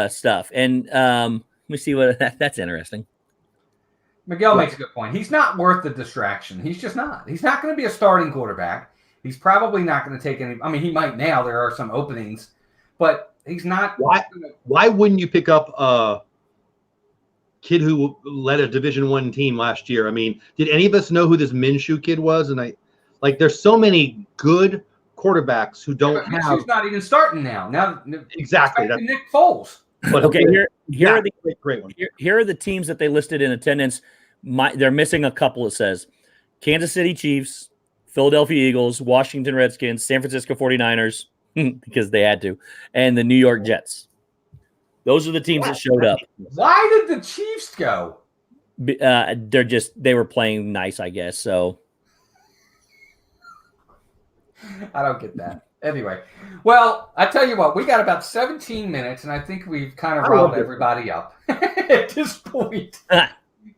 stuff. And let me see what that's interesting. Miguel makes a good point. He's not worth the distraction. He's just not. He's not going to be a starting quarterback. He's probably not going to take any. I mean, he might now. There are some openings, but he's not. Why wouldn't you pick up a kid who led a Division I team last year? I mean, did any of us know who this Minshew kid was? And there's so many good quarterbacks who don't have. Minshew's not even starting now. Exactly. That's Nick Foles. But okay, here are the great one. Here are the teams that they listed in attendance. They're missing a couple. It says Kansas City Chiefs, Philadelphia Eagles, Washington Redskins, San Francisco 49ers, because they had to, and the New York Jets. Those are the teams that showed up. Why did the Chiefs go? They were playing nice, I guess. So I don't get that. Anyway, well, I tell you what, we got about 17 minutes, and I think we've kind of riled everybody up at this point.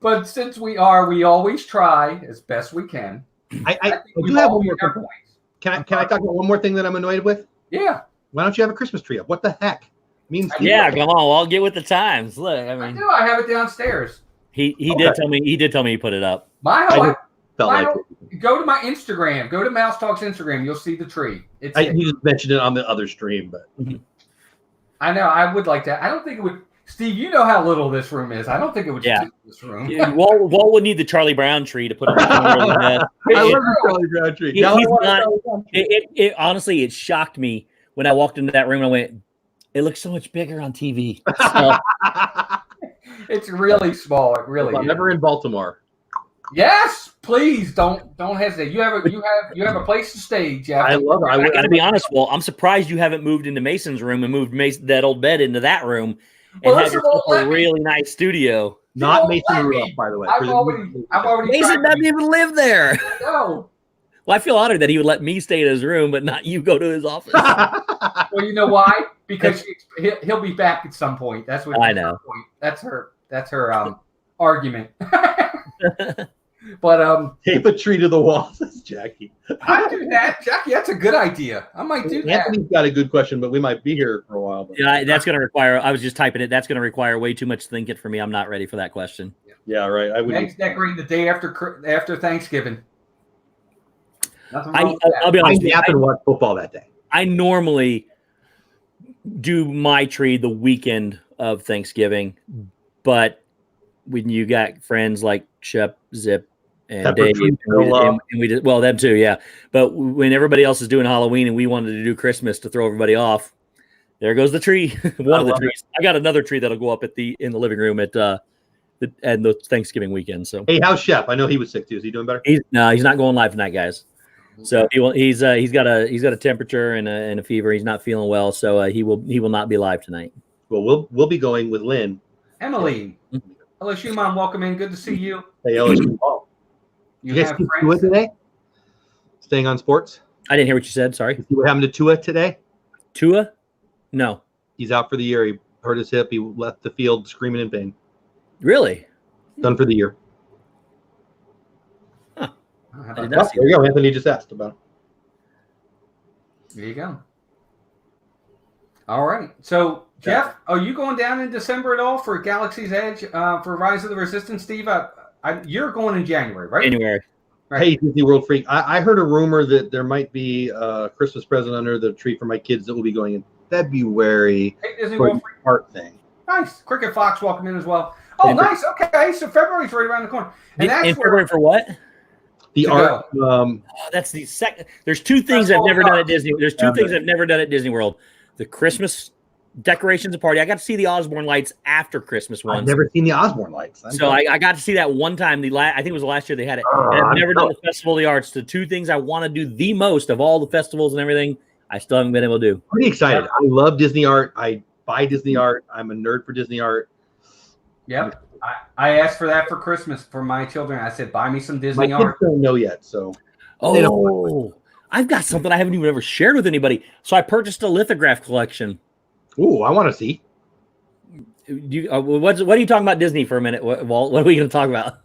But since we always try as best we can. I do have one more point. Can I talk about one more thing that I'm annoyed with? Yeah. Why don't you have a Christmas tree up? What the heck? Come on, I'll get with the times. Look, I do. I have it downstairs. He did tell me he put it up. Go to my Instagram. Go to Mouse Talk's Instagram. You'll see the tree. You just mentioned it on the other stream, but I know I would like that. I don't think it would. Steve, you know how little this room is. I don't think it would fit this room. Walt would need the Charlie Brown tree to put it in the I love the Charlie Brown tree. Honestly, it shocked me when I walked into that room and I went, it looks so much bigger on TV. So, it's really small. It really is. Never in Baltimore. Yes, please don't hesitate. You have a place to stay, Jeff. I love it. I got to be honest. Well, I'm surprised you haven't moved into Mason's room and moved that old bed into that room and Well, had yourself a really nice studio. Not Mason Rudolph, by the way. I've already Mason doesn't even live there. No. Well, I feel honored that he would let me stay in his room, but not you go to his office. Well, you know why? Because he'll be back at some point. That's what I know. That's her argument. But tape a tree to the wall, says Jackie. I do that, Jackie. That's a good idea. I might do that. Anthony's got a good question, but we might be here for a while. But. Yeah, that's going to require. I was just typing it. That's going to require way too much thinking for me. I'm not ready for that question. Yeah, right. I would. Eggs decorating the day after Thanksgiving. I'll be honest. I and watch football that day. I normally do my tree the weekend of Thanksgiving, but when you got friends like Shep, Zip, and Dave, and we did them too, yeah. But when everybody else is doing Halloween and we wanted to do Christmas to throw everybody off, there goes the tree. One of the trees. I got another tree that'll go up in the living room at the Thanksgiving weekend. So hey, how's Shep? I know he was sick too. Is he doing better? He's not going live tonight, guys. So he's got a temperature and a fever. He's not feeling well, so he will not be live tonight. Well, we'll be going with Lynn. Emily, LSU mom, welcome in. Good to see you. Hey, LSU mom. You guys see Tua today? Staying on sports. I didn't hear what you said. Sorry. You see what happened to Tua today? Tua? No. He's out for the year. He hurt his hip. He left the field screaming in pain. Really? Done for the year. There you go. Anthony just asked about it. There you go. All right. So, Jeff, are you going down in December at all for Galaxy's Edge for Rise of the Resistance, Steve? You're going in January, right? January. Right. Hey, Disney World Freak. I heard a rumor that there might be a Christmas present under the tree for my kids that will be going in February. Hey, Disney World Freak. Art thing. Nice. Cricket Fox, welcome in as well. Oh, nice. Okay. So February's right around the corner. And that's February for what? The art. That's the second. There's two things I've never done at Disney. There's two things I've never done at Disney World. The Christmas decorations and party. I got to see the Osborne lights after Christmas once. I've never seen the Osborne lights. So I got to see that one time. I think it was the last year they had it. And I've never done the Festival of the Arts. The two things I want to do the most of all the festivals and everything, I still haven't been able to do. Pretty excited. I love Disney art. I buy Disney art. I'm a nerd for Disney art. Yep. I asked for that for Christmas for my children. I said, buy me some Disney art. My kids don't know yet, so. Oh, I've got something I haven't even ever shared with anybody. So I purchased a lithograph collection. Ooh, I want to see. What are you talking about Disney for a minute, Walt? What are we going to talk about?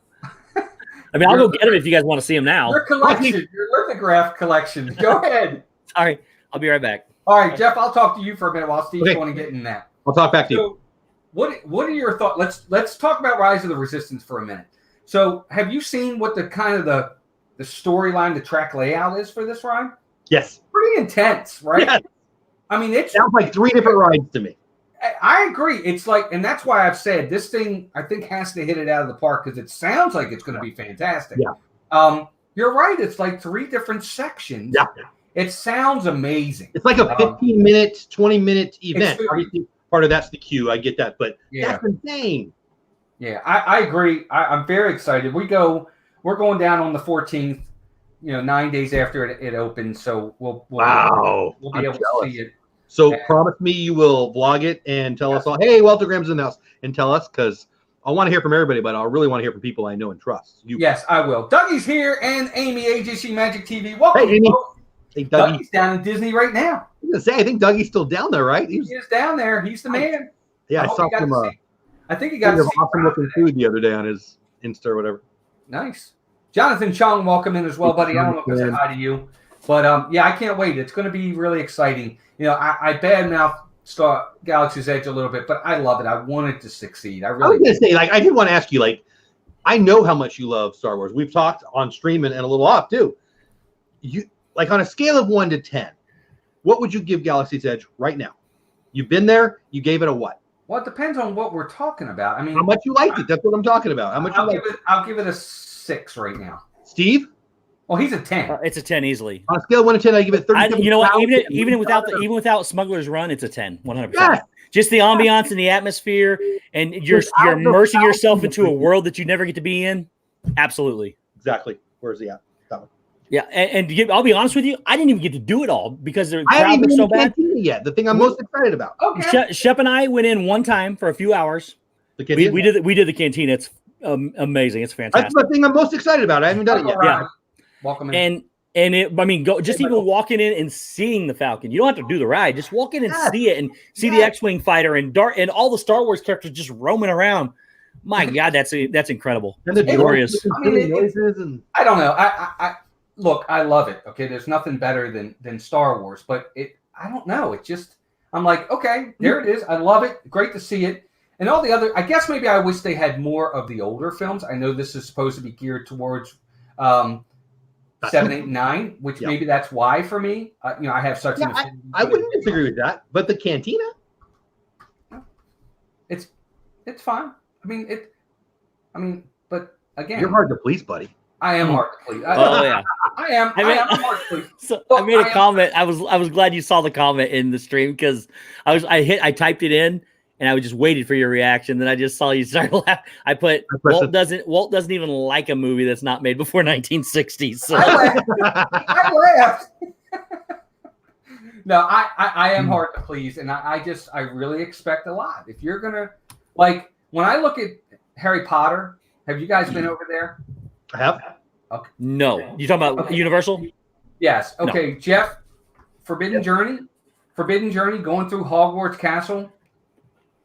I mean, I'll go get them if you guys want to see them now. Your collection, your lithograph collection. Go ahead. Sorry, I'll be right back. All right, Jeff, I'll talk to you for a minute while Steve's going to get in that. I'll talk back to you. What are your thoughts? Let's talk about Rise of the Resistance for a minute. So, have you seen what the kind of the storyline, the track layout is for this ride? Yes. Pretty intense, right? Yes. I mean, it sounds like 3 different rides to me. I agree. It's like, and that's why I've said this thing, I think, has to hit it out of the park because it sounds like it's going to be fantastic. Yeah. You're right. It's like 3 different sections. Yeah. It sounds amazing. It's like a 15-minute, 20-minute event. Obviously, part of that's the queue. I get that, but that's insane. Yeah, I agree. I'm very excited. We're going down on the 14th. 9 days after it opens, so we'll be able to see it. So promise me you will vlog it and tell us all, hey, Walter Graham's in the house, and tell us, because I want to hear from everybody, but I really want to hear from people I know and trust. Yes, I will. Dougie's here, and Amy, AJC Magic TV. Welcome. Hey, Amy. Hey, Dougie's down in Disney right now. I was going to say, I think Dougie's still down there, right? He is down there. He's the man. Yeah, I saw some I think he got some awesome-looking food the other day on his Insta or whatever. Nice. Jonathan Chung, welcome in as well, buddy. I don't know if I said hi to you. But, I can't wait. It's going to be really exciting. I badmouth Galaxy's Edge a little bit, but I love it. I want it to succeed. I was going to say, I did want to ask you, I know how much you love Star Wars. We've talked on stream and a little off, too. You on a scale of 1 to 10, what would you give Galaxy's Edge right now? You've been there. You gave it a what? Well, it depends on what we're talking about. I mean, how much you liked it. That's what I'm talking about. How much I'll give it a 6 right now. Steve? Well, he's a 10. It's a 10 easily. On a scale of 1 to 10, I give it 30. You know what? Even without Smuggler's Run, it's a 10. 100%. Yes. Just the ambiance and the atmosphere, and you're immersing yourself into a world that you never get to be in. Absolutely. Exactly. Where's he at? That one. Yeah, I'll be honest with you, I didn't even get to do it all because the I haven't crowd was even so been bad. yet. The thing I'm most excited about. Okay. Shep and I went in one time for a few hours. The cantina. We did the cantina. It's amazing. It's fantastic. That's the thing I'm most excited about. I haven't done it yet. Yeah. Welcome in. And even walking in and seeing the Falcon. You don't have to do the ride. Just walk in and see it and see the X-Wing fighter and all the Star Wars characters just roaming around. My God, that's incredible. And the glorious. noises and I don't know. I look, I love it. Okay, there's nothing better than Star Wars, but I don't know. It just, I'm like, okay, there it is. I love it. Great to see it. And all the other, I guess maybe I wish they had more of the older films. I know this is supposed to be geared towards 7, 8, 9, which maybe that's why for me. I have such an opinion. I wouldn't disagree with that. But the cantina? It's fine. But again, You're hard to please, buddy. I am hard to please. Yeah. I am hard to please. So I made a comment. I was glad you saw the comment in the stream because I typed it in and I was just waited for your reaction. Then I just saw you start laughing. I put Walt doesn't even like a movie that's not made before 1960. So I laughed. No, I am hard to please, and I really expect a lot. If you're gonna when I look at Harry Potter, have you guys been over there? I have. Okay. No, you talking about Universal? Yes. Okay, No. Jeff. Forbidden Journey, going through Hogwarts Castle.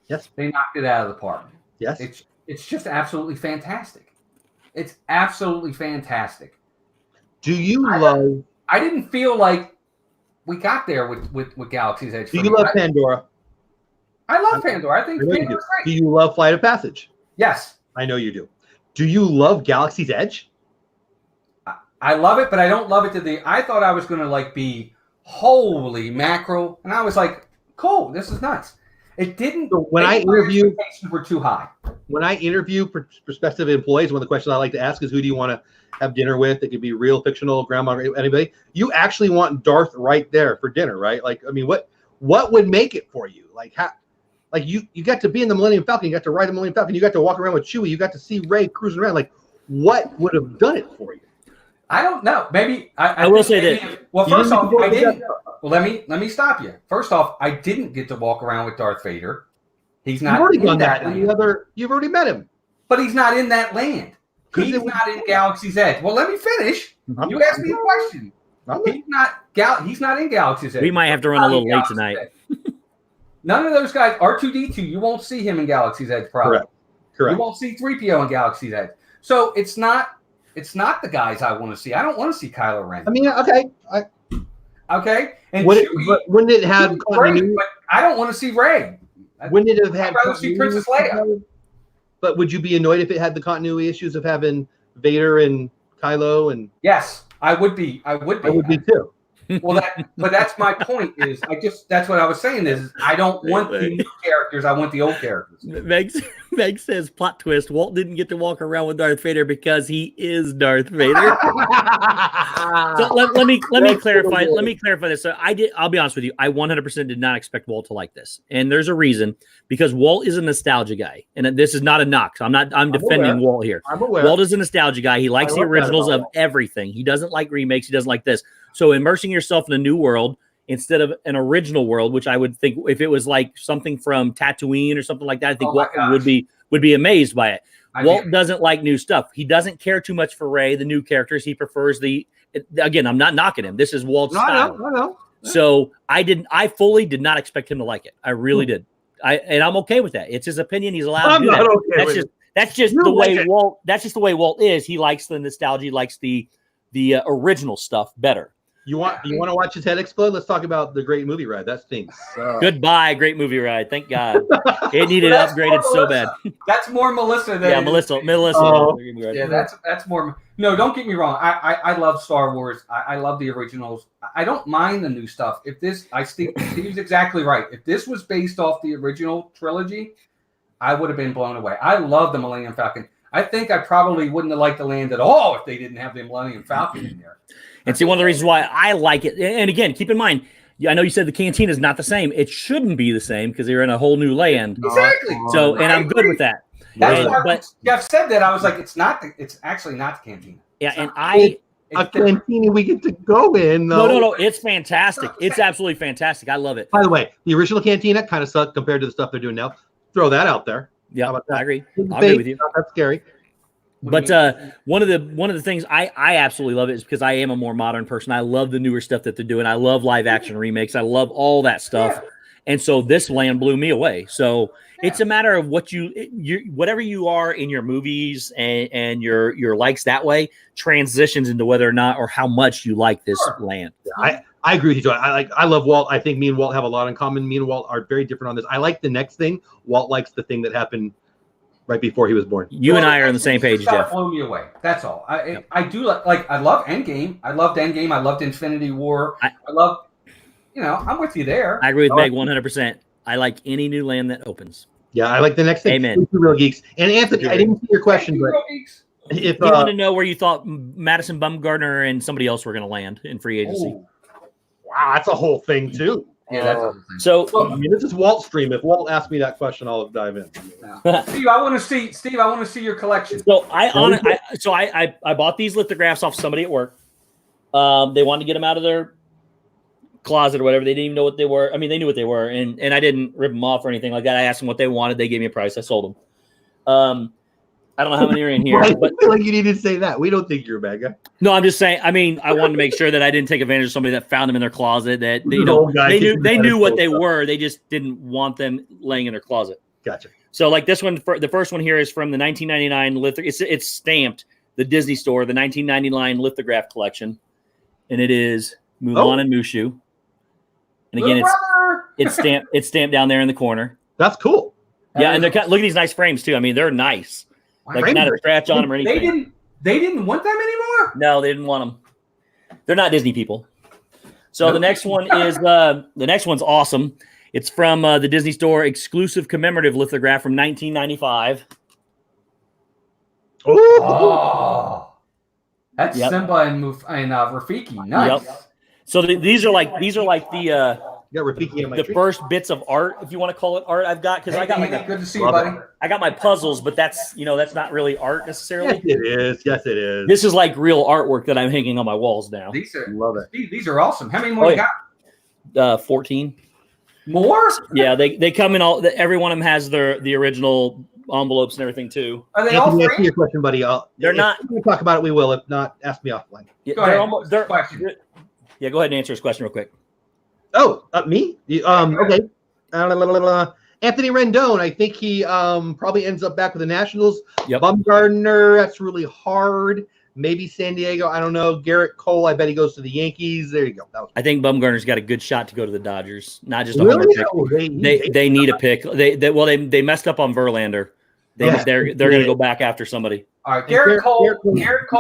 Yes. They knocked it out of the park. Yes. It's just absolutely fantastic. It's absolutely fantastic. Do you love? I didn't feel like we got there with Galaxy's Edge. Do you love Pandora? I love Pandora. I think Pandora's great. Do you love Flight of Passage? Yes. I know you do. Do you love Galaxy's Edge? I love it, but I don't love it I thought I was going to be holy mackerel, and I was like, cool, this is nuts. It didn't. So when I interview, expectations were too high. When I interview prospective employees, one of the questions I like to ask is, who do you want to have dinner with? It could be real, fictional, grandma, anybody. You actually want Darth right there for dinner, right? What would make it for you? You got to be in the Millennium Falcon, you got to ride the Millennium Falcon, you got to walk around with Chewie, you got to see Rey cruising around. What would have done it for you? I don't know. Maybe I will say that. Well, first off, I didn't. Well, let me stop you. First off, I didn't get to walk around with Darth Vader. He's not. You've already done that. Land. You've already met him. But he's not in that land. He's not in Galaxy's Edge. Well, let me finish. You asked me a question. He's not in Galaxy's Edge. We might have to run a little late tonight. None of those guys, R2-D2, you won't see him in Galaxy's Edge, probably. Correct. You won't see 3PO in Galaxy's Edge. So it's not the guys I want to see. I don't want to see Kylo Ren. I mean, okay. Okay? And wouldn't it have continuity? But I don't want to see Rey. Wouldn't it have had I'd rather see Princess Leia. But would you be annoyed if it had the continuity issues of having Vader and Kylo and? Yes, I would be. I would be too. Well, but that's my point. Is that's what I was saying. Is I don't want the new characters. I want the old characters. Meg says plot twist. Walt didn't get to walk around with Darth Vader because he is Darth Vader. So let me clarify. Let me clarify this. So I'll be honest with you. I 100% did not expect Walt to like this, and there's a reason, because Walt is a nostalgia guy, and this is not a knock. So I'm defending Walt here. I'm aware. Walt is a nostalgia guy. He likes the originals of everything. He doesn't like remakes. He doesn't like this. So immersing yourself in a new world instead of an original world, which I would think if it was like something from Tatooine or something like that, I think Walt would be amazed by it. Walt doesn't like new stuff. He doesn't care too much for Rey, the new characters. He prefers again, I'm not knocking him. This is Walt's style. I know. So I fully did not expect him to like it. I really did. And I'm okay with that. It's his opinion. He's allowed to do that. That's just the way Walt. That's just the way Walt is. He likes the nostalgia. He likes the original stuff better. You want to watch his head explode? Let's talk about the great movie ride. That stinks. Goodbye, great movie ride. Thank God. It needed upgraded so bad. That's more Melissa than Melissa. Yeah, that's more. No, don't get me wrong. I love Star Wars. I love the originals. I don't mind the new stuff. Steve's exactly right. If this was based off the original trilogy, I would have been blown away. I love the Millennium Falcon. I think I probably wouldn't have liked the land at all if they didn't have the Millennium Falcon in there. And see, one of the reasons why I like it, and again, keep in mind, I know you said the canteen is not the same. It shouldn't be the same because they're in a whole new land. Exactly. So, and I'm good with that. That's And- why when but- Jeff said that, I was like, it's actually not the cantina. Yeah, It's and not- I A it's different. cantina we get to go in, though. no, it's fantastic. It's absolutely fantastic. I love it. By the way, the original cantina kind of sucked compared to the stuff they're doing now. Throw that out there. Yeah, How about that? I agree. I agree with you. Not that scary. But one of the things I absolutely love it is because I am a more modern person. I love the newer stuff that they're doing. I love live action remakes. I love all that stuff. Yeah. And so this land blew me away. So it's a matter of what you whatever you are in your movies and your likes that way transitions into whether or not or how much you like this land. I agree with you, Joe. I love Walt. I think me and Walt have a lot in common. Me and Walt are very different on this. I like the next thing. Walt likes the thing that happened right before he was born. You and I are on the same page, Jeff. Blew me away. That's all. I do like. I love Endgame. I loved Endgame. I loved Infinity War. I love. I'm with you there. I agree with Meg 100%. I like any new land that opens. Yeah, I like the next thing. Amen. Thank you, Real Geeks. And Anthony, I didn't see your question, but if You want to know where you thought Madison Bumgarner and somebody else were going to land in free agency. wow, that's a whole thing too. Yeah, that's a thing. So I mean, this is Walt's stream. If Walt asks me that question, I'll dive in. Steve, I want to see your collection. So I bought these lithographs off somebody at work. They wanted to get them out of their closet or whatever. They didn't even know what they were. I mean, they knew what they were, and I didn't rip them off or anything like that. I asked them what they wanted. They gave me a price. I sold them. I don't know how many are in here, but I feel like you need to say that. We don't think you're a bad guy. no, I'm just saying. I mean, I wanted to make sure that I didn't take advantage of somebody that found them in their closet. That they knew what they were. They just didn't want them laying in their closet. Gotcha. So, like this one, the first one here is from the 1999 it's stamped the Disney Store, the 1999 lithograph collection, and it is Mulan and Mushu. And again, it's stamped down there in the corner. That's cool. Yeah, and look at these nice frames too. I mean, they're nice. Wow. Like not a scratch on them or anything. They didn't want them anymore. No, they didn't want them. They're not Disney people. So the next one is the next one's awesome. It's from the Disney Store exclusive commemorative lithograph from 1995. Oh, That's Simba and Rafiki. Nice. Yep. So these are like the got Rafiki on my tree. first bits of art, if you want to call it art, I've got because I got like good to see you, buddy. I got my puzzles, but that's not really art necessarily. Yes, it is. Yes, it is. This is like real artwork that I'm hanging on my walls now. Love it. These are awesome. How many more you got? 14. More? Yeah, they come in all. Every one of them has the original envelopes and everything too. Are they all Anthony, answer free? your question, buddy. They're not. If we talk about it, we will. If not, ask me offline. Yeah, Go ahead. they're almost. They're, Question. yeah, go ahead and answer his question real quick. Oh, me? Okay. Anthony Rendon. I think he probably ends up back with the Nationals. Yep. Bumgarner. That's really hard. Maybe San Diego. I don't know. Garrett Cole. I bet he goes to the Yankees. There you go. I think Bumgarner's got a good shot to go to the Dodgers. Not just a Really? homer pick. Oh, They need a pick. They messed up on Verlander. They're going to go back after somebody. All right, Garrett Cole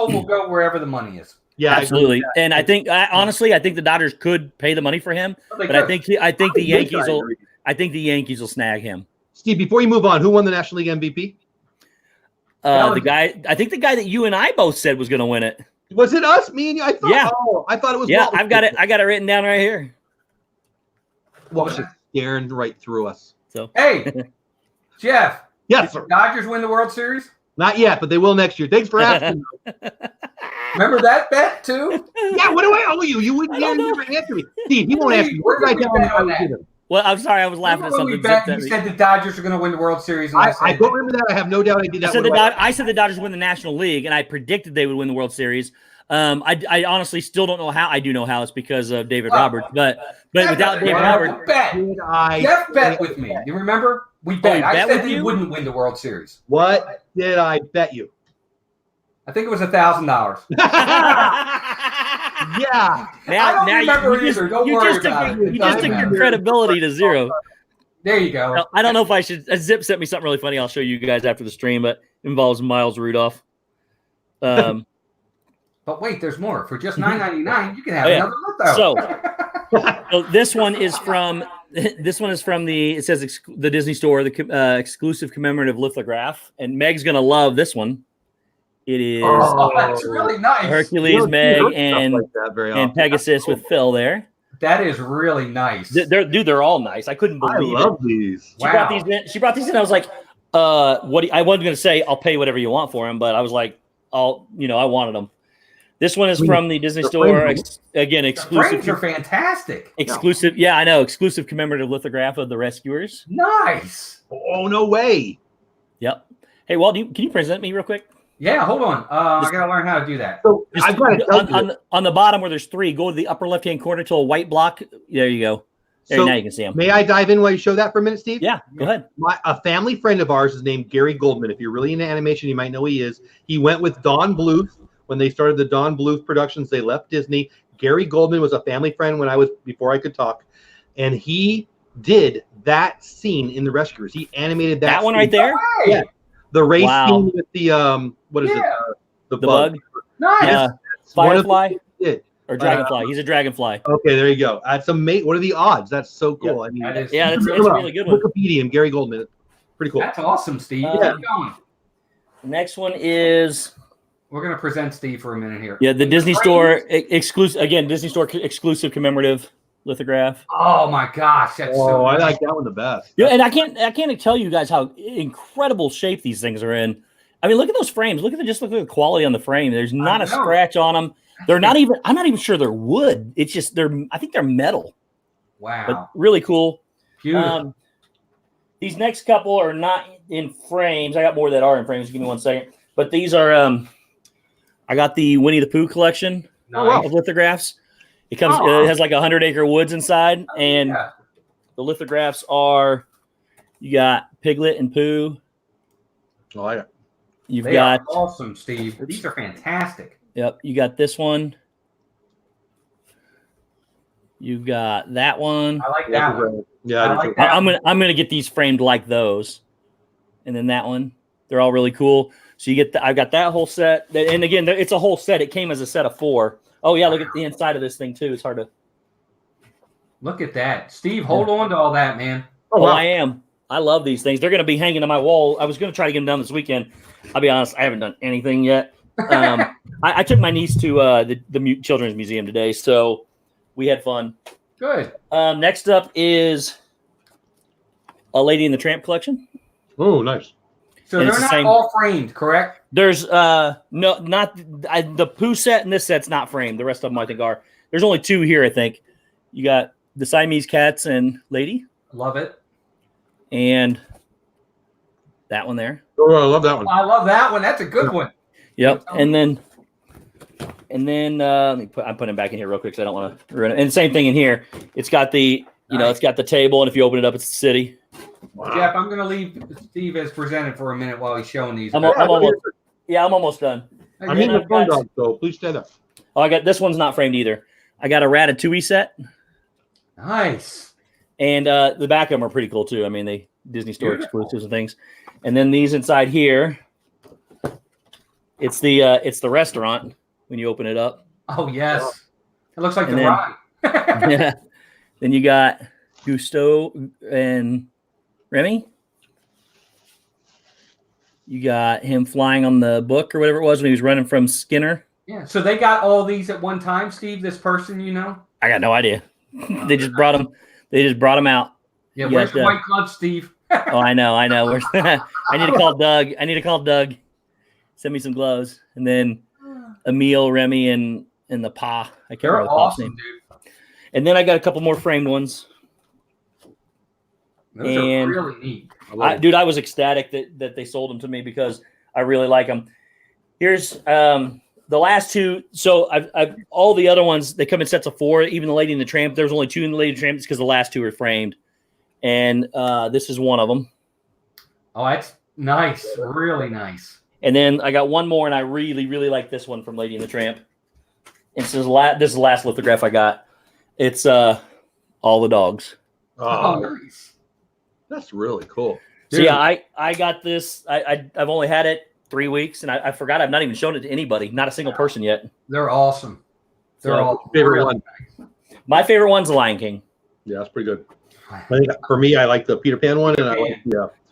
will go wherever the money is. Yeah, absolutely. And I think honestly, I think the Dodgers could pay the money for him, but I think the Yankees will snag him. Steve, before you move on, who won the National League MVP? The guy that you and I both said was going to win it. Was it us? Me and you? I thought it was. Yeah, Walt. I got it written down right here. Walt was just staring right through us. So hey, Jeff. Yes, sir. Dodgers win the World Series? Not yet, but they will next year. Thanks for asking. Remember that bet too? Yeah, what do I owe you? You wouldn't never answer me. Steve, you won't answer me. What did I tell you? Well, I'm sorry, I was laughing at something. You said the Dodgers are going to win the World Series. And I don't remember that. I have no doubt I did that. I said the Dodgers win the National League, and I predicted they would win the World Series. I honestly still don't know how. I do know how. It's because of David Roberts, but without David Roberts, Jeff bet with me. You remember? We bet. I said he wouldn't win the World Series. What did I bet you? I think it was $1,000. Yeah. Now you just took your credibility to zero. There you go. I don't know if I should. Zip sent me something really funny. I'll show you guys after the stream, but it involves Miles Rudolph. But wait, there's more. For just $9.99, you can have another look though. So this one is from the. It says the Disney Store, the exclusive commemorative lithograph, and Meg's gonna love this one. It is. Oh, that's really nice. Hercules, Meg, and Pegasus with Phil there. That is really nice. They're all nice. I couldn't believe it. I love these. She brought these in. I was like, I wasn't going to say I'll pay whatever you want for them, but I was like, I wanted them. This one is from the Disney Store. Again, exclusive. The frames are fantastic. Exclusive. Yeah, I know. Exclusive commemorative lithograph of the rescuers. Nice. Oh, no way. Yep. Hey, Walt, can you present me real quick? Yeah, hold on. I got to learn how to do that. So I've got to tell you. On the bottom where there's 3, go to the upper left-hand corner to a white block. There you go. There, now you can see them. May I dive in while you show that for a minute, Steve? Yeah, go ahead. A family friend of ours is named Gary Goldman. If you're really into animation, you might know who he is. He went with Don Bluth when they started the Don Bluth Productions. They left Disney. Gary Goldman was a family friend before I could talk, and he did that scene in The Rescuers. He animated that one scene. right there. Yeah, the race scene with the what is it? The bug. Nice. Firefly. Did. Or dragonfly. He's a dragonfly. Okay, there you go. That's amazing. What are the odds? That's so cool. Yep. I mean, That's a really good one. Wikipedia and Gary Goldman. Pretty cool. That's awesome, Steve. Yeah. Keep going. The next one is. We're gonna present Steve for a minute here. Yeah, the Disney Store exclusive. Again, Disney Store exclusive commemorative lithograph. Oh my gosh, that's I like that one the best. Yeah, and I can't tell you guys how incredible shape these things are in. I mean, look at those frames. Look at the quality on the frame. There's not a scratch on them. They're not even. I'm not even sure they're wood. It's just I think they're metal. Wow. But really cool. Beautiful. These next couple are not in frames. I got more that are in frames. Give me 1 second. But these are. I got the Winnie the Pooh collection of lithographs. It comes. It has like 100-acre woods inside, and the lithographs are. You got Piglet and Pooh. Oh yeah. You've got awesome, Steve. These are fantastic. Yep, you got this one. You've got that one. I like that one. Yeah, I'm gonna get these framed like those, and then that one. They're all really cool. So you get I've got that whole set, and again, it's a whole set. It came as a set of 4. Oh yeah, look at the inside of this thing too. It's hard to look at that, Steve. Hold on to all that, man. Oh, wow. I am. I love these things. They're going to be hanging on my wall. I was going to try to get them done this weekend. I'll be honest, I haven't done anything yet. I took my niece to the Children's Museum today, so we had fun. Good. Next up is a Lady and the Tramp collection. Oh, nice. So they're not all framed, correct? There's the Pooh set and this set's not framed. The rest of them I think are. There's only 2 here, I think. You got the Siamese cats and Lady. Love it. And that one there. Oh, I love that one. I love that one. That's a good one. Yep. And then I'm putting it back in here real quick because I don't want to ruin it. And same thing in here. It's got the it's got the table, and if you open it up, it's the city. Wow. Jeff, I'm going to leave Steve as presented for a minute while he's showing these. I'm almost done. I'm in the phone dog, so please stand up. Oh, I got this one's not framed either. I got a Ratatouille set. Nice. And the back of them are pretty cool too. I mean, they Disney Store exclusives and things. And then these inside here, it's the restaurant when you open it up. Oh yes, it looks like the ride. Yeah. Then you got Gusto and Remy. You got him flying on the book or whatever it was when he was running from Skinner. Yeah. So they got all these at one time, Steve. This person, I got no idea. They just brought them. They just brought them out. Yeah, where's the white gloves, Steve? Oh, I know. I need to call Doug. Send me some gloves. And then Emil, Remy, and the Pa. I can't remember the Pa's name. Dude. And then I got a couple more framed ones. Those are really neat. I was ecstatic that they sold them to me because I really like them. Here's the last 2. So I've all the other ones, they come in sets of 4. Even the Lady and the Tramp, there's only 2 in the Lady and the Tramp because the last 2 are framed. And this is one of them. Oh, that's nice. Really nice. And then I got one more, and I really, really like this one from Lady and the Tramp. And this is the last lithograph I got. It's all the dogs. Oh, nice. That's really cool. So yeah, I got this. I've only had it 3 weeks, and I forgot I've not even shown it to anybody, not a single person yet. They're awesome. They're all favorite one. My favorite one's The Lion King. Yeah, that's pretty good. I think for me, I like the Peter Pan one, and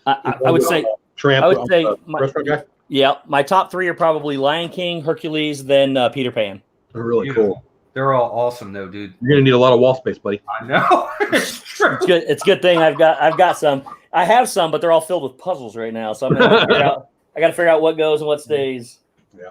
I would say Tramp. I would say restaurant guy. Yeah, my top 3 are probably Lion King, Hercules, then Peter Pan. They're really cool. They're all awesome, though, dude. You're gonna need a lot of wall space, buddy. I know. It's true. It's good. It's a good thing I've got some. I have some, but they're all filled with puzzles right now. So I'm gonna figure out. I got to figure out what goes and what stays. Yeah.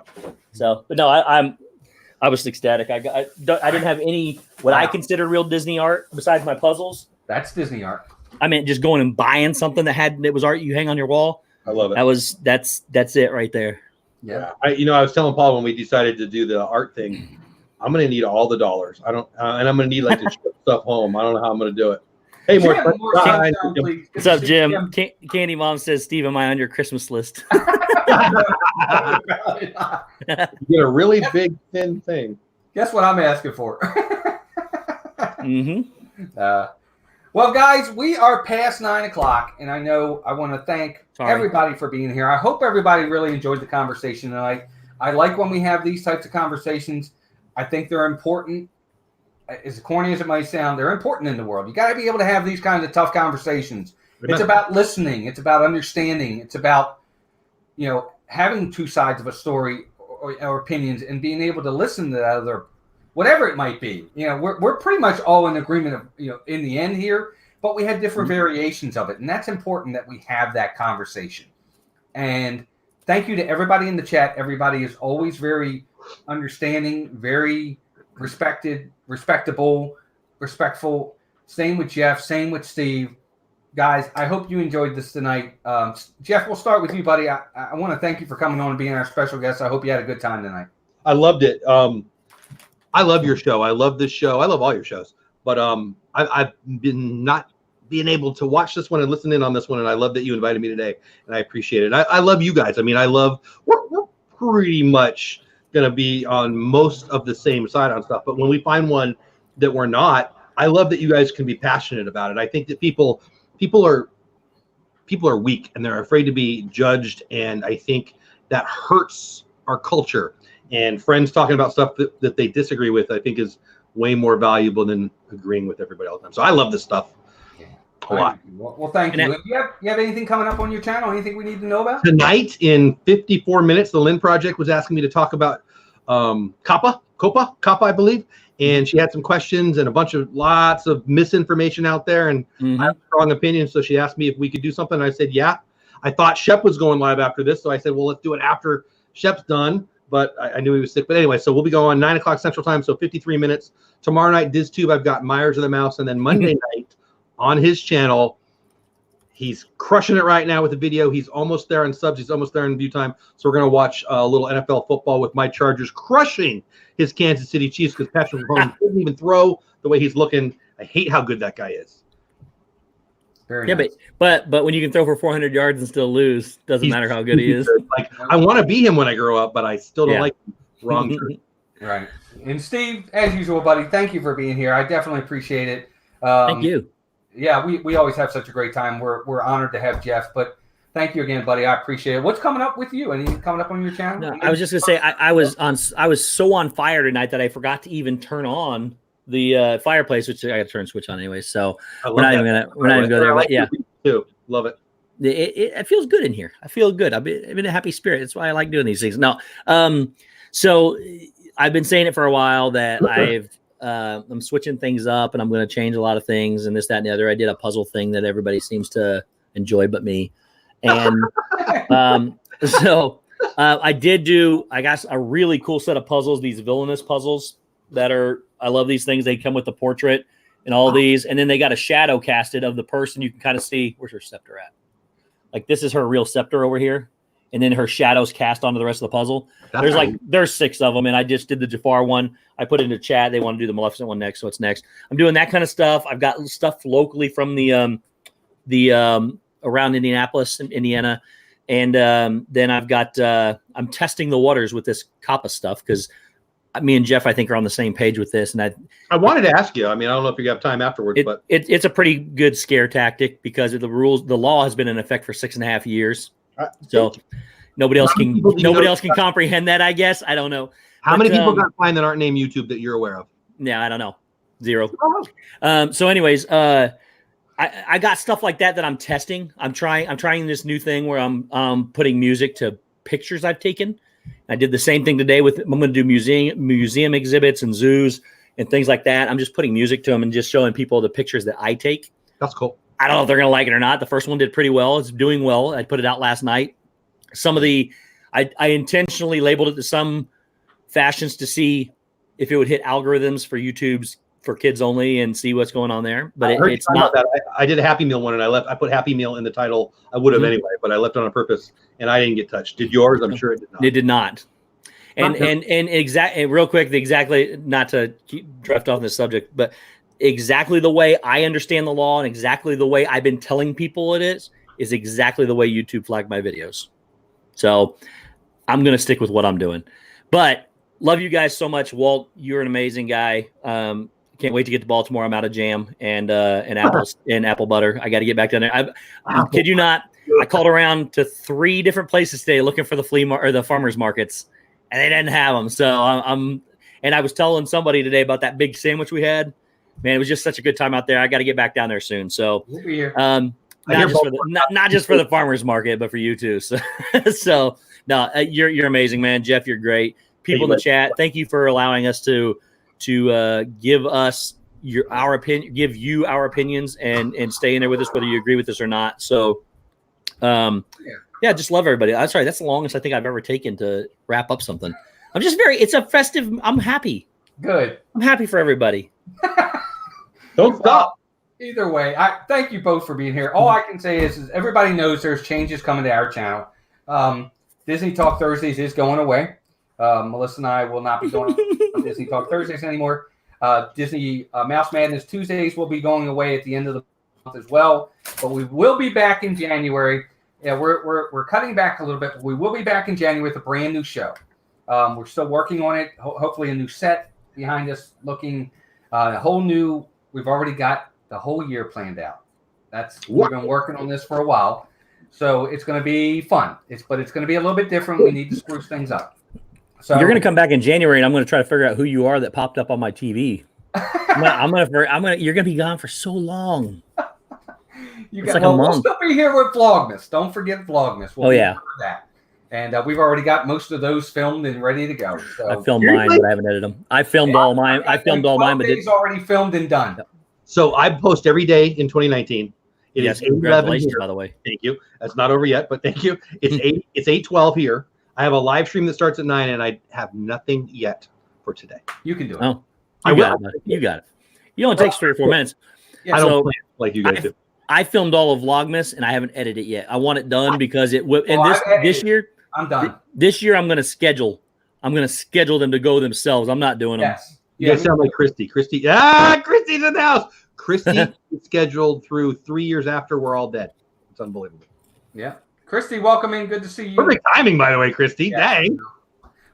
So, but no, I was ecstatic. I didn't have any what I consider real Disney art besides my puzzles. That's Disney art. I mean, just going and buying something that was art you hang on your wall. I love it. That's it right there. Yeah. I was telling Paul when we decided to do the art thing, I'm gonna need all the dollars. I don't, and I'm gonna need like to ship stuff home. I don't know how I'm gonna do it. Hey, Jim, more sunshine, please. What's up, Jim? Candy Mom says, Steve, am I on your Christmas list? You get a really big thin thing. Guess what I'm asking for? Mm-hmm. Well, guys, we are past 9 o'clock, and I know I want to thank everybody for being here. I hope everybody really enjoyed the conversation tonight. I like when we have these types of conversations. I think they're important. As corny as it might sound, they're important in the world. You got to be able to have these kinds of tough conversations. It's about listening. It's about understanding. It's about, having two sides of a story or opinions and being able to listen to that other, whatever it might be. We're pretty much all in agreement of, in the end here, but we have different variations of it. And that's important that we have that conversation. And thank you to everybody in the chat. Everybody is always very understanding, very respectable, respectful. Same with Jeff, same with Steve. Guys, I hope you enjoyed this tonight. Jeff, we'll start with you, buddy. I want to thank you for coming on and being our special guest. I hope you had a good time tonight. I loved it. I love your show. I love this show. I love all your shows. But I've been not being able to watch this one and listen in on this one, and I love that you invited me today, and I appreciate it. I love you guys. I mean, we're pretty much going to be on most of the same side on stuff. But when we find one that we're not, I love that you guys can be passionate about it. I think that people are weak and they're afraid to be judged. And I think that hurts our culture, and friends talking about stuff that they disagree with, I think is way more valuable than agreeing with everybody all the time. So I love this stuff a lot. Well, thank you. You have anything coming up on your channel? Anything we need to know about? Tonight in 54 minutes, the Lynn Project was asking me to talk about Copa, I believe. And she had some questions and lots of misinformation out there. And I have a strong opinion. So she asked me if we could do something. And I said, yeah. I thought Shep was going live after this. So I said, well, let's do it after Shep's done. But I knew he was sick. But anyway, so we'll be going 9 o'clock Central Time. So 53 minutes. Tomorrow night, DizTube, I've got Myers of the Mouse. And then Monday night on his channel, he's crushing it right now with the video. He's almost there in subs. He's almost there in view time. So we're going to watch a little NFL football with my Chargers crushing his Kansas City Chiefs because Patrick Mahomes couldn't even throw the way he's looking. I hate how good that guy is. Very yeah, nice. but when you can throw for 400 yards and still lose, doesn't matter how good he is. Like, I want to be him when I grow up, but I still don't like him. Wrong truth. Right. And Steve, as usual, buddy, thank you for being here. I definitely appreciate it. Thank you. Yeah, we always have such a great time. We're honored to have Jeff, but thank you again, buddy. I appreciate it. What's coming up with you? Anything coming up on your channel? No, I was just gonna say I was so on fire tonight that I forgot to even turn on the fireplace, which I got to turn switch on anyway. So we're not even gonna go there. But yeah, too. Love it. It feels good in here. I feel good. I'm in a happy spirit. That's why I like doing these things. No, so I've been saying it for a while that I'm switching things up and I'm going to change a lot of things and this, that, and the other. I did a puzzle thing that everybody seems to enjoy but me. And so I got a really cool set of puzzles, these villainous puzzles I love these things. They come with the portrait and all these. And then they got a shadow casted of the person. You can kind of see, where's her scepter at? Like this is her real scepter over here. And then her shadows cast onto the rest of the puzzle. There's 6 of them. And I just did the Jafar one. I put it into chat. They want to do the Maleficent one next. So it's next. I'm doing that kind of stuff. I've got stuff locally from the around Indianapolis and Indiana. And then I've got, I'm testing the waters with this Kappa stuff because me and Jeff, I think, are on the same page with this. And I wanted to ask you, I mean, I don't know if you have time afterwards, but it's a pretty good scare tactic because of the rules. The law has been in effect for 6.5 years. So nobody else can comprehend that, I guess. I don't know. How many people got fined that aren't named YouTube that you're aware of? Yeah, I don't know. 0. So anyways, I got stuff like that I'm testing. I'm trying this new thing where I'm putting music to pictures I've taken. And I did the same thing today I'm going to do museum exhibits and zoos and things like that. I'm just putting music to them and just showing people the pictures that I take. That's cool. I don't know if they're going to like it or not. The first one did pretty well. It's doing well. I put it out last night. Some of I intentionally labeled it to some fashions to see if it would hit algorithms for YouTube's for kids only and see what's going on there. But it's not that. I did a Happy Meal one and I put Happy Meal in the title. I would have anyway, but I left it on purpose and I didn't get touched. Did yours? I'm sure it did not. It did not. And real quick, not to drift off this subject, but exactly the way I understand the law and exactly the way I've been telling people it is exactly the way YouTube flagged my videos. So I'm going to stick with what I'm doing. But love you guys so much. Walt, you're an amazing guy. Can't wait to get to Baltimore. I'm out of jam and apples and apple butter. I got to get back down there. I kid you not. I called around to 3 different places today looking for the the farmers markets, and they didn't have them. So and I was telling somebody today about that big sandwich we had. Man, it was just such a good time out there. I got to get back down there soon. So, we'll be here. Not just for the farmers market, but for you too. So, no, you're amazing, man. Jeff, you're great. People in the chat, thank you for allowing us to give us our opinion, give you our opinions, and stay in there with us whether you agree with us or not. So, just love everybody. I'm sorry, that's the longest I think I've ever taken to wrap up something. I'm just it's a festive. I'm happy. Good. I'm happy for everybody. Don't stop. Either way, I thank you both for being here. All I can say is everybody knows there's changes coming to our channel. Disney Talk Thursdays is going away. Melissa and I will not be going on Disney Talk Thursdays anymore. Disney Mouse Madness Tuesdays will be going away at the end of the month as well. But we will be back in January. Yeah, we're cutting back a little bit, but we will be back in January with a brand new show. We're still working on it. Hopefully a new set behind us, looking a whole new. We've already got the whole year planned out. We've been working on this for a while, so it's going to be fun. But it's going to be a little bit different. We need to spruce things up. So you're going to come back in January, and I'm going to try to figure out who you are that popped up on my TV. You're going to be gone for so long. We'll still be here with Vlogmas. Don't forget Vlogmas. We'll that. And we've already got most of those filmed and ready to go. So. I filmed mine, but I haven't edited them. I filmed all mine. I filmed all mine, but it's already filmed and done. So I post every day in 2019. It congratulations, by the way. Thank you. That's not over yet, but thank you. It's 8:12 here. I have a live stream that starts at 9, and I have nothing yet for today. You can do it. Oh, you got it. You only takes 3 or 4 minutes. Yeah, I don't plan like you guys do. I filmed all of Vlogmas, and I haven't edited it yet. I want it done because this year I'm done. This year I'm going to schedule. I'm going to schedule them to go themselves. I'm not doing them. Yes. You guys sound like Christy. Christy's in the house. Christy is scheduled through 3 years after we're all dead. It's unbelievable. Yeah. Christy, welcome in. Good to see you. Perfect timing, by the way, Christy. Yeah. Dang.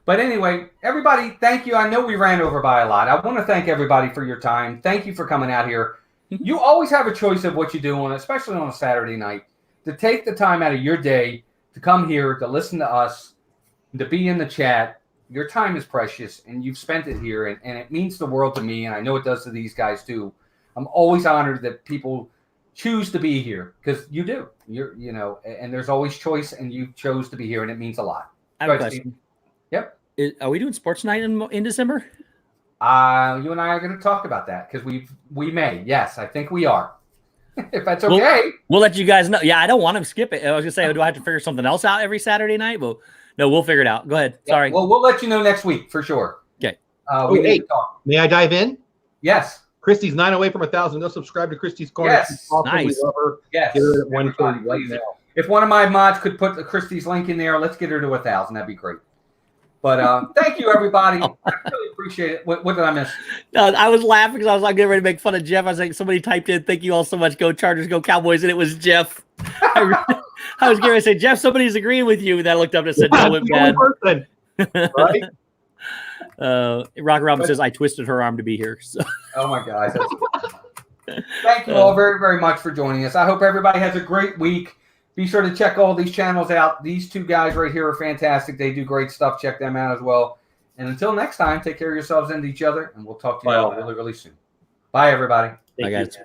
But anyway, everybody, thank you. I know we ran over by a lot. I want to thank everybody for your time. Thank you for coming out here. You always have a choice of what you do especially on a Saturday night, to take the time out of your day to come here, to listen to us, to be in the chat. Your time is precious, and you've spent it here, and it means the world to me, and I know it does to these guys too. I'm always honored that people choose to be here, because you do. And there's always choice, and you chose to be here, and it means a lot. I have a question. Yep. Are we doing Sports Night in December? You and I are going to talk about that, because we may. Yes, I think we are. If that's okay. We'll let you guys know. Yeah, I don't want to skip it. I was going to say, do I have to figure something else out every Saturday night? Well, no, we'll figure it out. Go ahead. Yeah, sorry. Well, we'll let you know next week for sure. Okay. We need to talk. May I dive in? Yes. Christy's 9 away from 1,000. Go subscribe to Christy's Corner. Yes. Awesome. Nice. We love her. Yes. Get her at 130 right now. If one of my mods could put the Christy's link in there, let's get her to 1,000. That'd be great. But thank you, everybody. I really appreciate it. What did I miss? No, I was laughing because I was getting ready to make fun of Jeff. I was like, somebody typed in, "Thank you all so much. Go Chargers, go Cowboys," and it was Jeff. I was getting ready to say, "Jeff, somebody's agreeing with you." And I looked up and said, "No, it bad." Right? Rock Robin says, "I twisted her arm to be here." So. Oh my gosh! Thank you all very, very much for joining us. I hope everybody has a great week. Be sure to check all these channels out. These 2 guys right here are fantastic. They do great stuff. Check them out as well. And until next time, take care of yourselves and each other, and we'll talk to you all really, really soon. Bye, everybody. Bye, guys.